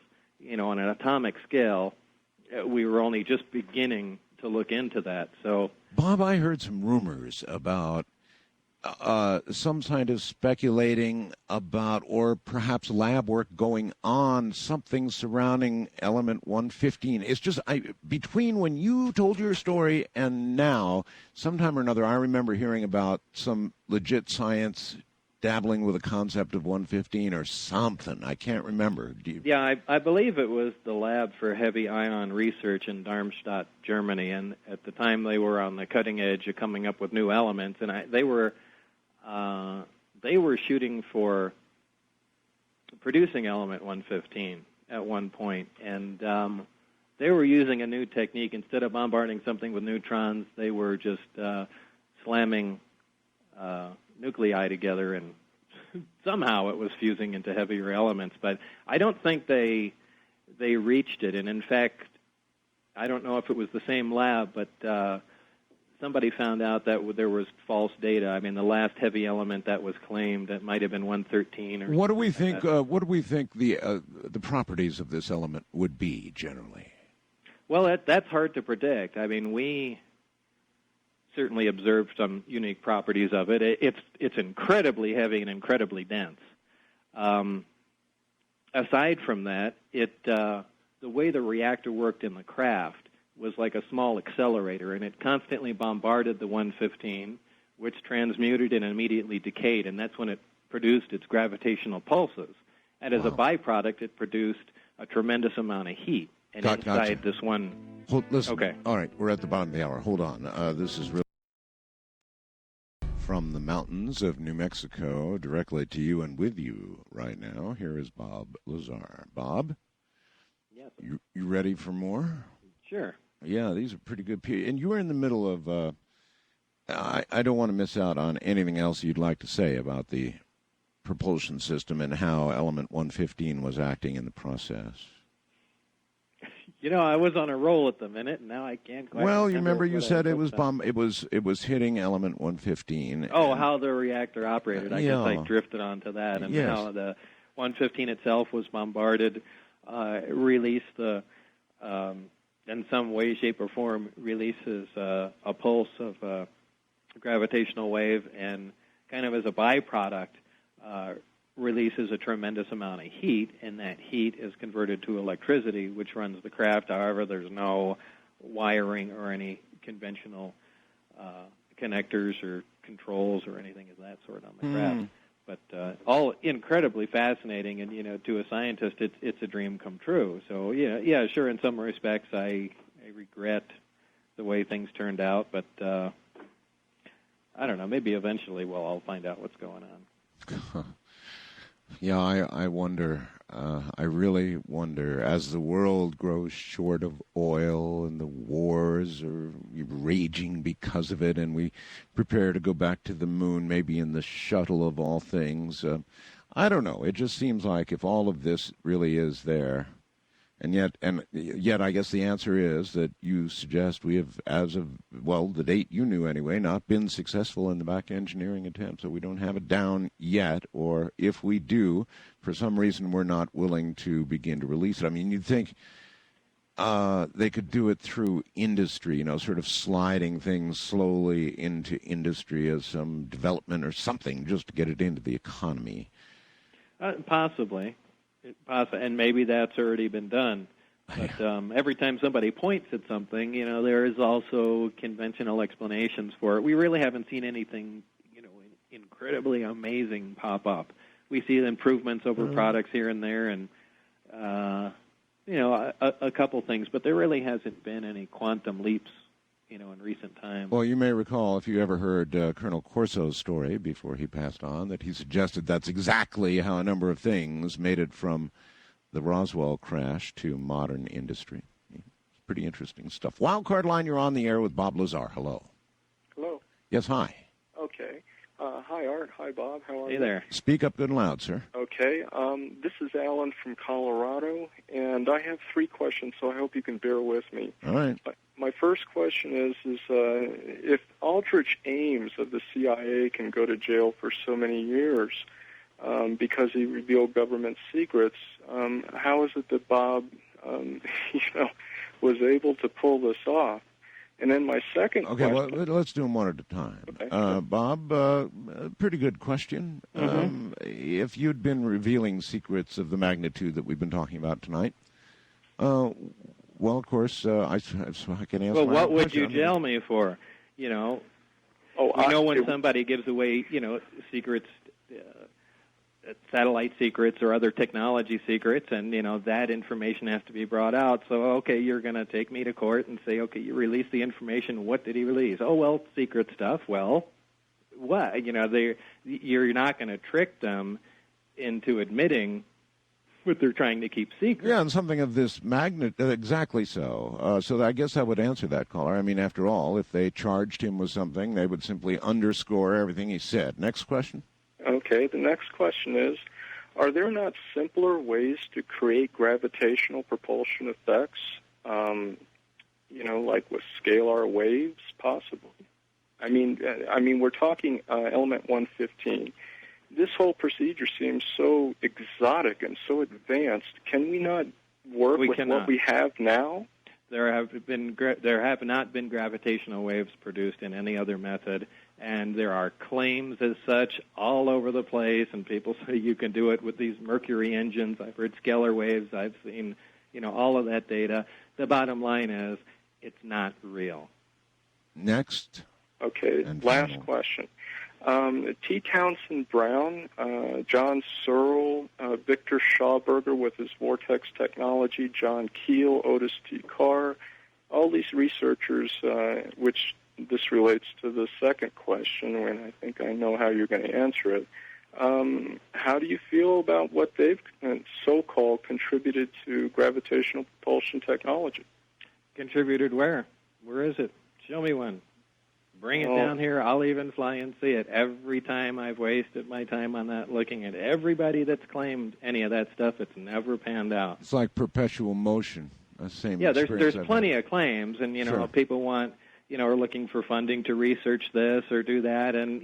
On an atomic scale, we were only just beginning to look into that. So, Bob, I heard some rumors about some scientists speculating about, or perhaps lab work going on, something surrounding element 115. It's just, between when you told your story and now, sometime or another, I remember hearing about some legit science dabbling with the concept of 115 or something. I can't remember. Yeah, I believe it was the Lab for Heavy Ion Research in Darmstadt, Germany, and at the time they were on the cutting edge of coming up with new elements, and they were shooting for producing element 115 at one point, and they were using a new technique. Instead of bombarding something with neutrons, they were just slamming nuclei together, and somehow it was fusing into heavier elements. But I don't think they reached it. And in fact, I don't know if it was the same lab, but somebody found out that there was false data. I mean, the last heavy element that was claimed, that might have been 113. Or what do we think? What do we think the properties of this element would be generally? Well, that's hard to predict. I mean, we certainly observed some unique properties of it. It's incredibly heavy and incredibly dense. Aside from that, the way the reactor worked in the craft was like a small accelerator, and it constantly bombarded the 115, which transmuted and immediately decayed, and that's when it produced its gravitational pulses. And as a byproduct, it produced a tremendous amount of heat. And inside this one... Listen. Okay. All right, we're at the bottom of the hour. Hold on. This is really from the mountains of New Mexico, directly to you and with you right now. Here is Bob Lazar. Bob? Yes. You ready for more? Sure. Yeah, these are pretty good. And you were in the middle of... I don't want to miss out on anything else you'd like to say about the propulsion system and how element 115 was acting in the process. I was on a roll at the minute, and now I can't quite. Well, you remember you said it was it was hitting element 115. Oh, how the reactor operated. I guess I drifted onto that, and yes. how the 115 itself was bombarded, released in some way, shape, or form, releases a pulse of a gravitational wave, and kind of as a byproduct, releases a tremendous amount of heat, and that heat is converted to electricity, which runs the craft. However, there's no wiring or any conventional connectors or controls or anything of that sort on the craft. But all incredibly fascinating, and to a scientist, it's a dream come true. So yeah, sure. In some respects, I regret the way things turned out, but I don't know. Maybe eventually we'll all find out what's going on. Yeah, I wonder. I really wonder. As the world grows short of oil and the wars are raging because of it, and we prepare to go back to the moon, maybe in the shuttle of all things, I don't know. It just seems like if all of this really is there, and yet, I guess the answer is that you suggest we have, as of, well, the date you knew anyway, not been successful in the back engineering attempt. So we don't have it down yet, or if we do, for some reason, we're not willing to begin to release it. I mean, you'd think they could do it through industry, sort of sliding things slowly into industry as some development or something, just to get it into the economy. Possibly. And maybe that's already been done. But every time somebody points at something, there is also conventional explanations for it. We really haven't seen anything, incredibly amazing pop up. We see improvements over products here and there, and a couple things. But there really hasn't been any quantum leaps, in recent times. Well, you may recall, if you ever heard Colonel Corso's story before he passed on, that he suggested that's exactly how a number of things made it from the Roswell crash to modern industry. It's pretty interesting stuff. Wildcard Line, you're on the air with Bob Lazar. Hello. Hello. Yes, hi. Okay. Hi, Art. Hi, Bob. How are you? Hey there. Speak up good and loud, sir. Okay. This is Alan from Colorado, and I have 3 questions, so I hope you can bear with me. All right. My first question is if Aldrich Ames of the CIA can go to jail for so many years because he revealed government secrets, how is it that Bob, was able to pull this off? And then my second question... Okay, well, let's do them one at a time. Okay. Bob, pretty good question. Mm-hmm. If you'd been revealing secrets of the magnitude that we've been talking about tonight, well, of course, I can answer. Well, my what own would you question. jail me for? When somebody gives away, secrets, satellite secrets or other technology secrets, and, that information has to be brought out. So, okay, you're going to take me to court and say, okay, you released the information. What did he release? Oh, well, secret stuff. Well, what? You're not going to trick them into admitting what they're trying to keep secret. Yeah, and something of this magnitude, exactly so. So I guess I would answer that caller. I mean, after all, if they charged him with something, they would simply underscore everything he said. Next question. Okay, the next question is, are there not simpler ways to create gravitational propulsion effects, like with scalar waves, possibly? I mean, we're talking element 115. This whole procedure seems so exotic and so advanced. Can we not work with what we have now? There have not been gravitational waves produced in any other method, and there are claims as such all over the place, and people say you can do it with these Mercury engines. I've heard scalar waves. I've seen, all of that data. The bottom line is it's not real. Next. Okay, and last final. question. T. Townsend Brown, John Searle, Victor Schauberger with his Vortex technology, John Keel, Otis T. Carr, all these researchers, which this relates to the second question, and I think I know how you're going to answer it. How do you feel about what they've so-called contributed to gravitational propulsion technology? Contributed where? Where is it? Show me one. Bring it down here. I'll even fly and see it. Every time I've wasted my time on that, looking at everybody that's claimed any of that stuff, it's never panned out. It's like perpetual motion. Same. Yeah, there's experience plenty of claims, and Sure. people want, are looking for funding to research this or do that, and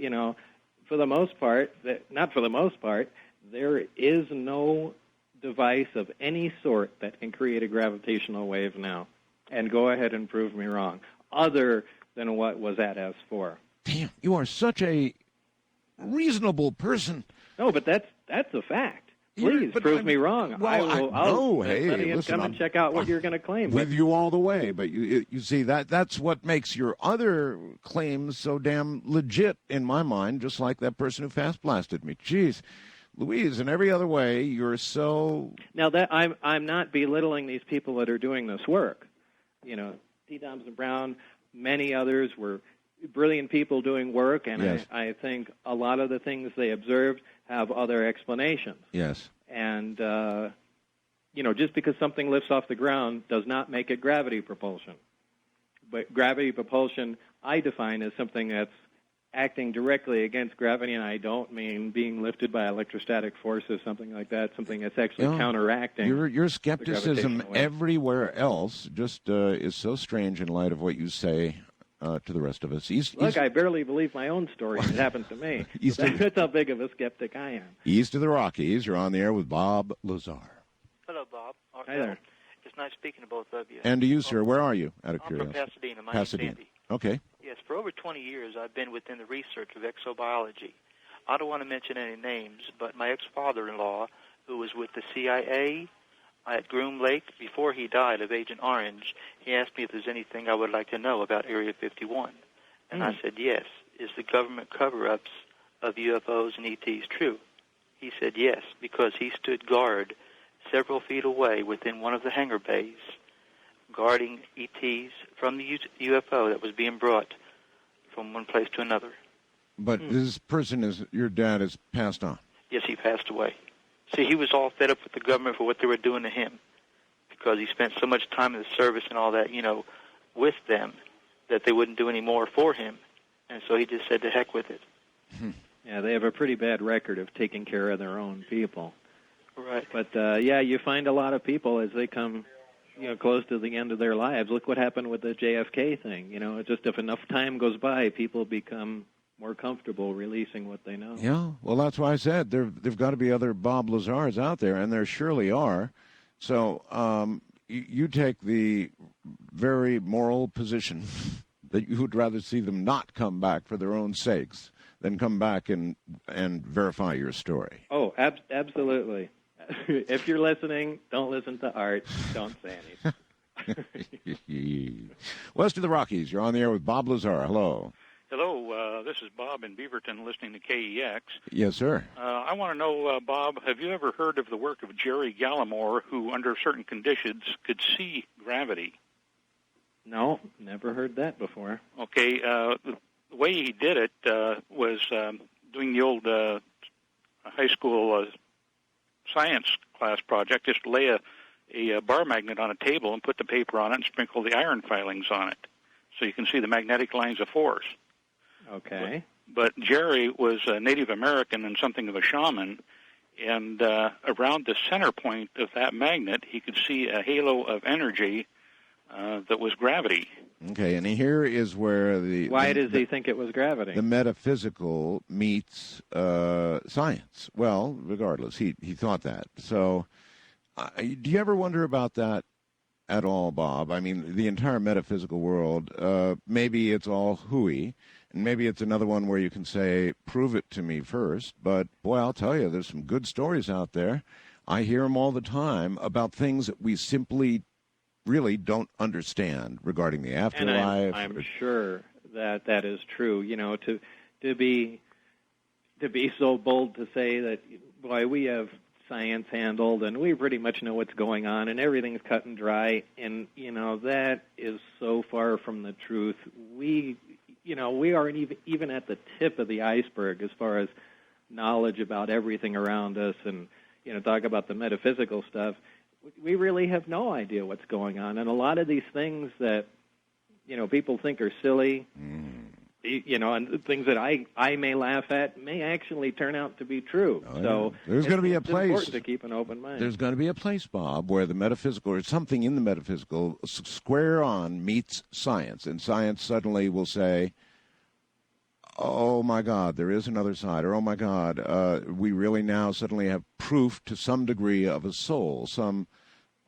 for the most part, not for the most part, there is no device of any sort that can create a gravitational wave now. And go ahead and prove me wrong. Other than what was at S4. Damn, you are such a reasonable person. No, but that's a fact. Please prove me wrong. Well, I'll hey, listen, come and check out what you're going to claim. With you all the way, but you see that's what makes your other claims so damn legit in my mind. Just like that person who fast blasted me. Jeez, Louise, in every other way, you're so. Now that I'm not belittling these people that are doing this work. T. Thompson Brown, many others were brilliant people doing work, and Yes. I think a lot of the things they observed have other explanations. Yes. And, just because something lifts off the ground does not make it gravity propulsion. But gravity propulsion, I define as something that's acting directly against gravity, and I don't mean being lifted by electrostatic forces, something like that, something that's actually counteracting. Your skepticism gravitational wave. everywhere else just is so strange in light of what you say to the rest of us. Look, I barely believe my own story. It happened to me. That's how big of a skeptic I am. East of the Rockies, you're on the air with Bob Lazar. Hello, Bob. Hi there. It's nice speaking to both of you. And to you, sir, where are you, out of I'm curiosity? from Pasadena. My Pasadena. name's Andy. Okay. Yes, for over 20 years, I've been within the research of exobiology. I don't want to mention any names, but my ex-father-in-law, who was with the CIA at Groom Lake, before he died of Agent Orange, he asked me if there's anything I would like to know about Area 51. And I said, yes. Is the government cover-ups of UFOs and ETs true? He said yes, because he stood guard several feet away within one of the hangar bays, guarding ETs from the UFO that was being brought from one place to another. But this person your dad is passed on. Yes, he passed away. See, he was all fed up with the government for what they were doing to him because he spent so much time in the service and all that, with them that they wouldn't do any more for him. And so he just said to heck with it. Yeah, they have a pretty bad record of taking care of their own people. Right. But, you find a lot of people as they come, close to the end of their lives. Look what happened with the JFK thing. Just if enough time goes by, people become more comfortable releasing what they know. Yeah, well, that's why I said there've got to be other Bob Lazars out there, and there surely are. So you take the very moral position that you would rather see them not come back for their own sakes than come back and verify your story. Oh, absolutely. If you're listening, don't listen to Art. Don't say anything. West of the Rockies, you're on the air with Bob Lazar. Hello. Hello, this is Bob in Beaverton listening to KEX. Yes, sir. I want to know, Bob, have you ever heard of the work of Jerry Gallimore, who under certain conditions could see gravity? No, never heard that before. Okay, the way he did it was doing the old high school science class project, just lay a bar magnet on a table and put the paper on it and sprinkle the iron filings on it so you can see the magnetic lines of force. Okay. But Jerry was a Native American and something of a shaman, and around the center point of that magnet, he could see a halo of energy that was gravity. Okay, and here is where Why does he think it was gravity? The metaphysical meets science. Well, regardless, he thought that. So do you ever wonder about that at all, Bob? I mean, the entire metaphysical world, maybe it's all hooey, and maybe it's another one where you can say, prove it to me first. But, boy, I'll tell you, there's some good stories out there. I hear them all the time about things that we simply really don't understand regarding the afterlife. And I'm sure that is true. To be so bold to say that, boy, we have science handled and we pretty much know what's going on and everything's cut and dry, and that is so far from the truth. We aren't even at the tip of the iceberg as far as knowledge about everything around us, and talk about the metaphysical stuff. We really have no idea what's going on, and a lot of these things that people think are silly, and things that I may laugh at may actually turn out to be true. Oh, yeah. So there's going to be a it's place important to keep an open mind. There's going to be a place, Bob, where the metaphysical or something in the metaphysical square on meets science, and science suddenly will say, oh, my God, there is another side, or oh, my God, we really now suddenly have proof to some degree of a soul, some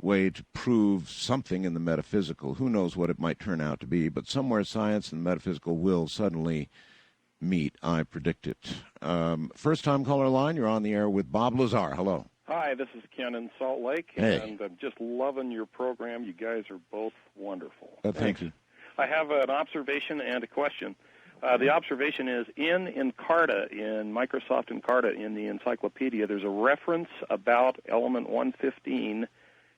way to prove something in the metaphysical. Who knows what it might turn out to be, but somewhere science and metaphysical will suddenly meet. I predict it. First-time caller line, you're on the air with Bob Lazar. Hello. Hi, this is Ken in Salt Lake, Hey. and I'm just loving your program. You guys are both wonderful. Thank you. I have an observation and a question. The observation is in Encarta, in Microsoft Encarta, in the encyclopedia, there's a reference about element 115.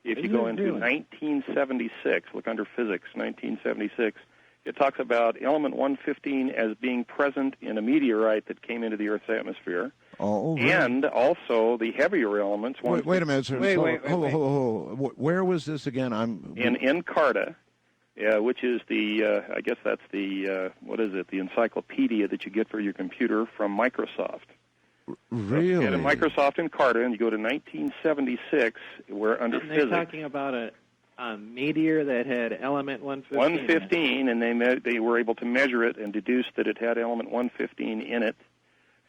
If you go into 1976, look under physics, 1976, It talks about element 115 as being present in a meteorite that came into the Earth's atmosphere. Oh, really? And also the heavier elements. Wait a minute, sir. Wait. Hold. Where was this again? In Encarta, which is the, I guess that's the, what is it, the encyclopedia that you get for your computer from Microsoft. Really? So, Microsoft Encarta, and you go to 1976, where under physics. They're talking about a meteor that had element 115. 115, and they were able to measure it and deduce that it had element 115 in it.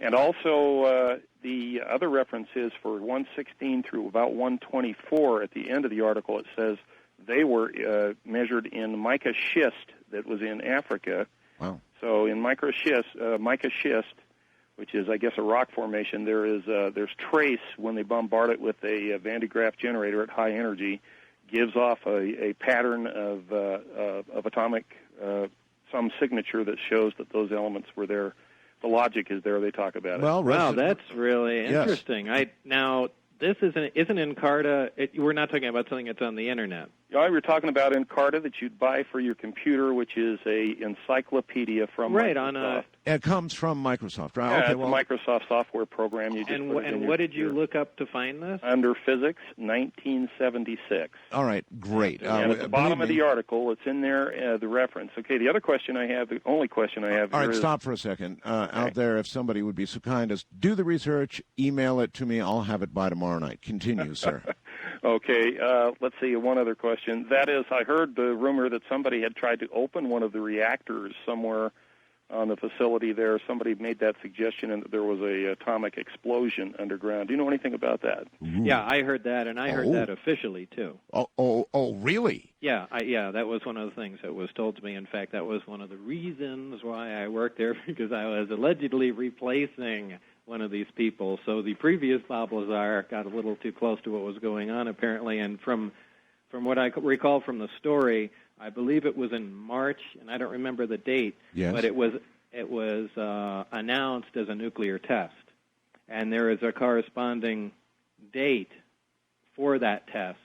And also, the other reference is for 116 through about 124. At the end of the article, it says they were measured in mica schist that was in Africa. Wow. So in mica schist, which is, I guess, a rock formation, there's trace when they bombard it with a Van de Graaff generator at high energy, gives off a pattern of atomic, some signature that shows that those elements were there. The logic is there. They talk about it. Well, wow, that's really interesting. Now, this isn't Encarta. We're not talking about something that's on the Internet. Yeah, we're talking about Encarta that you'd buy for your computer, which is a encyclopedia from Microsoft. It comes from Microsoft, right? Yeah, okay, it's a Microsoft software program. You just and what did you look up to find this? Under Physics, 1976. All right, great. And at the bottom of the article, it's in there, the reference. Okay, the other question I have, the only question I have all here right, is... stop for a second. Out there, if somebody would be so kind as do the research, email it to me. I'll have it by tomorrow night. Continue, sir. Okay, let's see, one other question. That is, I heard the rumor that somebody had tried to open one of the reactors somewhere on the facility there. Somebody made that suggestion and that there was a atomic explosion underground. Do you know anything about that? Ooh. Yeah, I heard that, and I heard that officially, too. Oh, really? Yeah, that was one of the things that was told to me. In fact, that was one of the reasons why I worked there, because I was allegedly replacing one of these people. So the previous Bob Lazar got a little too close to what was going on, apparently, and from what I recall from the story, I believe it was in March, and I don't remember the date, but it was announced as a nuclear test. And there is a corresponding date for that test.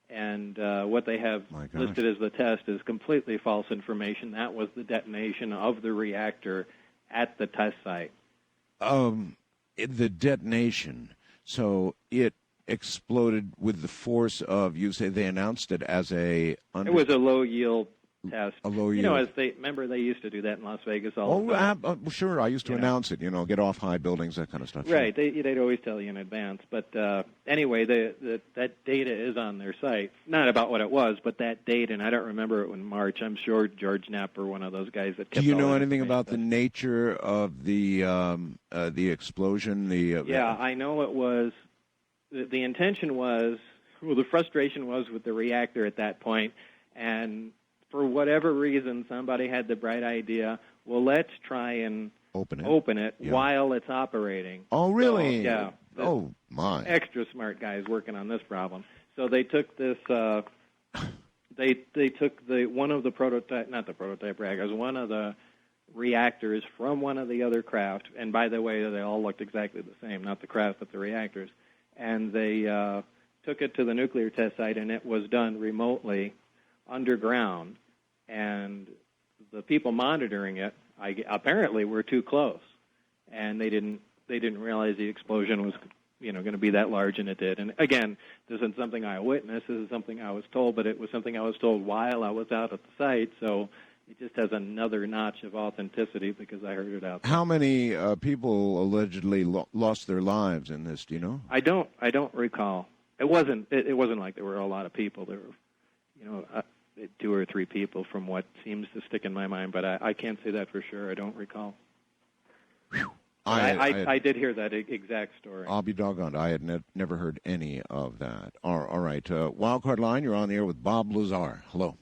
And what they have listed as the test is completely false information. That was the detonation of the reactor at the test site. The detonation, so it exploded with the force of, you say they announced it as it was a low-yield test. A low yield. You know, as they used to do that in Las Vegas all the time. Sure, I used to announce it, get off high buildings, that kind of stuff. Right, they'd always tell you in advance. But anyway, that data is on their site. Not about what it was, but that date, and I don't remember it in March. I'm sure George Knapp or one of those guys that kept. Do you know anything about the nature of the explosion? Yeah, I know it was. The intention was, the frustration was with the reactor at that point, and for whatever reason, somebody had the bright idea, well, let's try and open it while it's operating. Oh, really? So, yeah. Oh, my. Extra smart guys working on this problem. So they took this, they took one of the prototype, not the prototype reactors, one of the reactors from one of the other craft, and by the way, they all looked exactly the same, not the craft, but the reactors, and they took it to the nuclear test site, and it was done remotely underground, and the people monitoring it apparently were too close, and they didn't realize the explosion was going to be that large, and it did. And again, this isn't something I witnessed. This is something I was told, but it was something I was told while I was out at the site, so it just has another notch of authenticity because I heard it out there. How many people allegedly lost their lives in this? Do you know? I don't recall. It wasn't like there were a lot of people. There were, 2 or 3 people from what seems to stick in my mind, but I can't say that for sure. I don't recall. I did hear that exact story. I'll be doggone. I had never heard any of that. All right. Wildcard Line, you're on the air with Bob Lazar. Hello.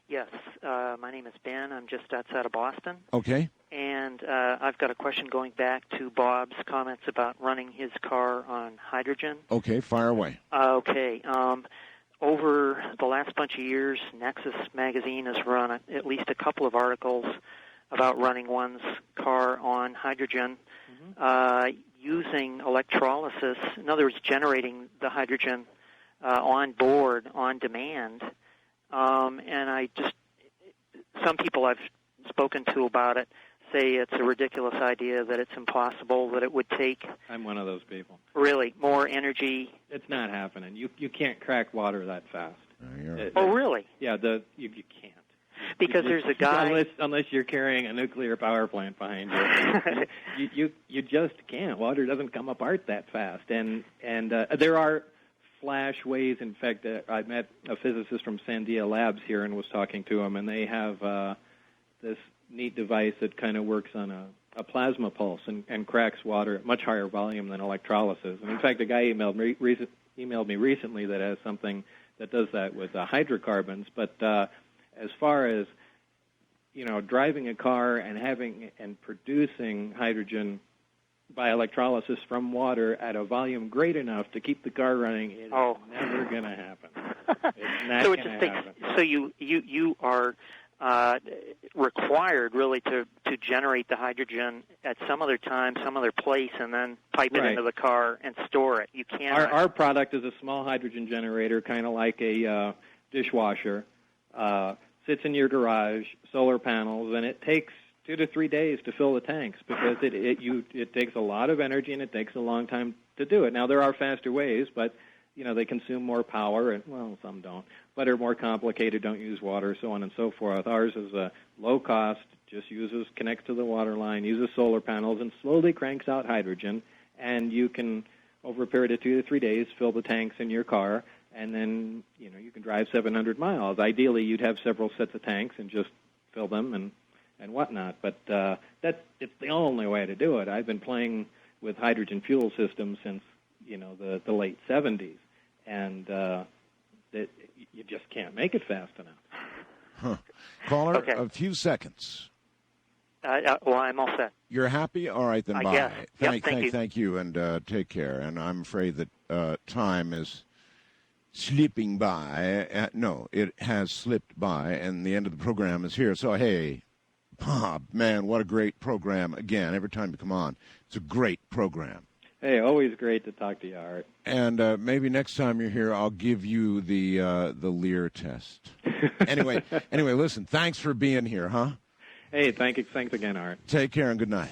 Yes. My name is Ben. I'm just outside of Boston. Okay. And I've got a question going back to Bob's comments about running his car on hydrogen. Okay, fire away. Okay. Over the last bunch of years, Nexus magazine has run at least a couple of articles about running one's car on hydrogen using electrolysis. In other words, generating the hydrogen on board on demand. And I just some people I've spoken to about it say it's a ridiculous idea, that it's impossible, that it would take I'm one of those people. really more energy. It's not happening. You can't crack water that fast. Oh, really? Yeah, you can't. Because there's a guy... Unless you're carrying a nuclear power plant behind you. you just can't. Water doesn't come apart that fast. And there are flash ways. In fact, I met a physicist from Sandia Labs here and was talking to him, and they have this neat device that kind of works on a plasma pulse and cracks water at much higher volume than electrolysis. And in fact, a guy emailed me recently that has something that does that with hydrocarbons. But as far as driving a car and producing hydrogen by electrolysis from water at a volume great enough to keep the car running, it's never going to happen. It's not going to happen. So you are required really to generate the hydrogen at some other time, some other place, and then pipe it into the car and store it. You can't. Our product is a small hydrogen generator, kind of like a dishwasher. Sits in your garage, solar panels, and it takes 2 to 3 days to fill the tanks because it takes a lot of energy and it takes a long time to do it. Now there are faster ways, but they consume more power, and some don't, but are more complicated, don't use water, so on and so forth. Ours is low cost, just connects to the water line, uses solar panels, and slowly cranks out hydrogen, and you can, over a period of 2 to 3 days, fill the tanks in your car, and then you can drive 700 miles. Ideally, you'd have several sets of tanks and just fill them and whatnot, but it's the only way to do it. I've been playing with hydrogen fuel systems since the late 70s, and you just can't make it fast enough. Caller, a few seconds. Well, I'm all set. You're happy? All right, then bye. Guess. Thank you, and take care. And I'm afraid that time is slipping by. No, it has slipped by, and the end of the program is here. So, hey, Bob, man, what a great program. Again, every time you come on, it's a great program. Hey, always great to talk to you, Art. And maybe next time you're here, I'll give you the Lear test. Anyway, listen, thanks for being here, huh? Hey, thanks again, Art. Take care and good night.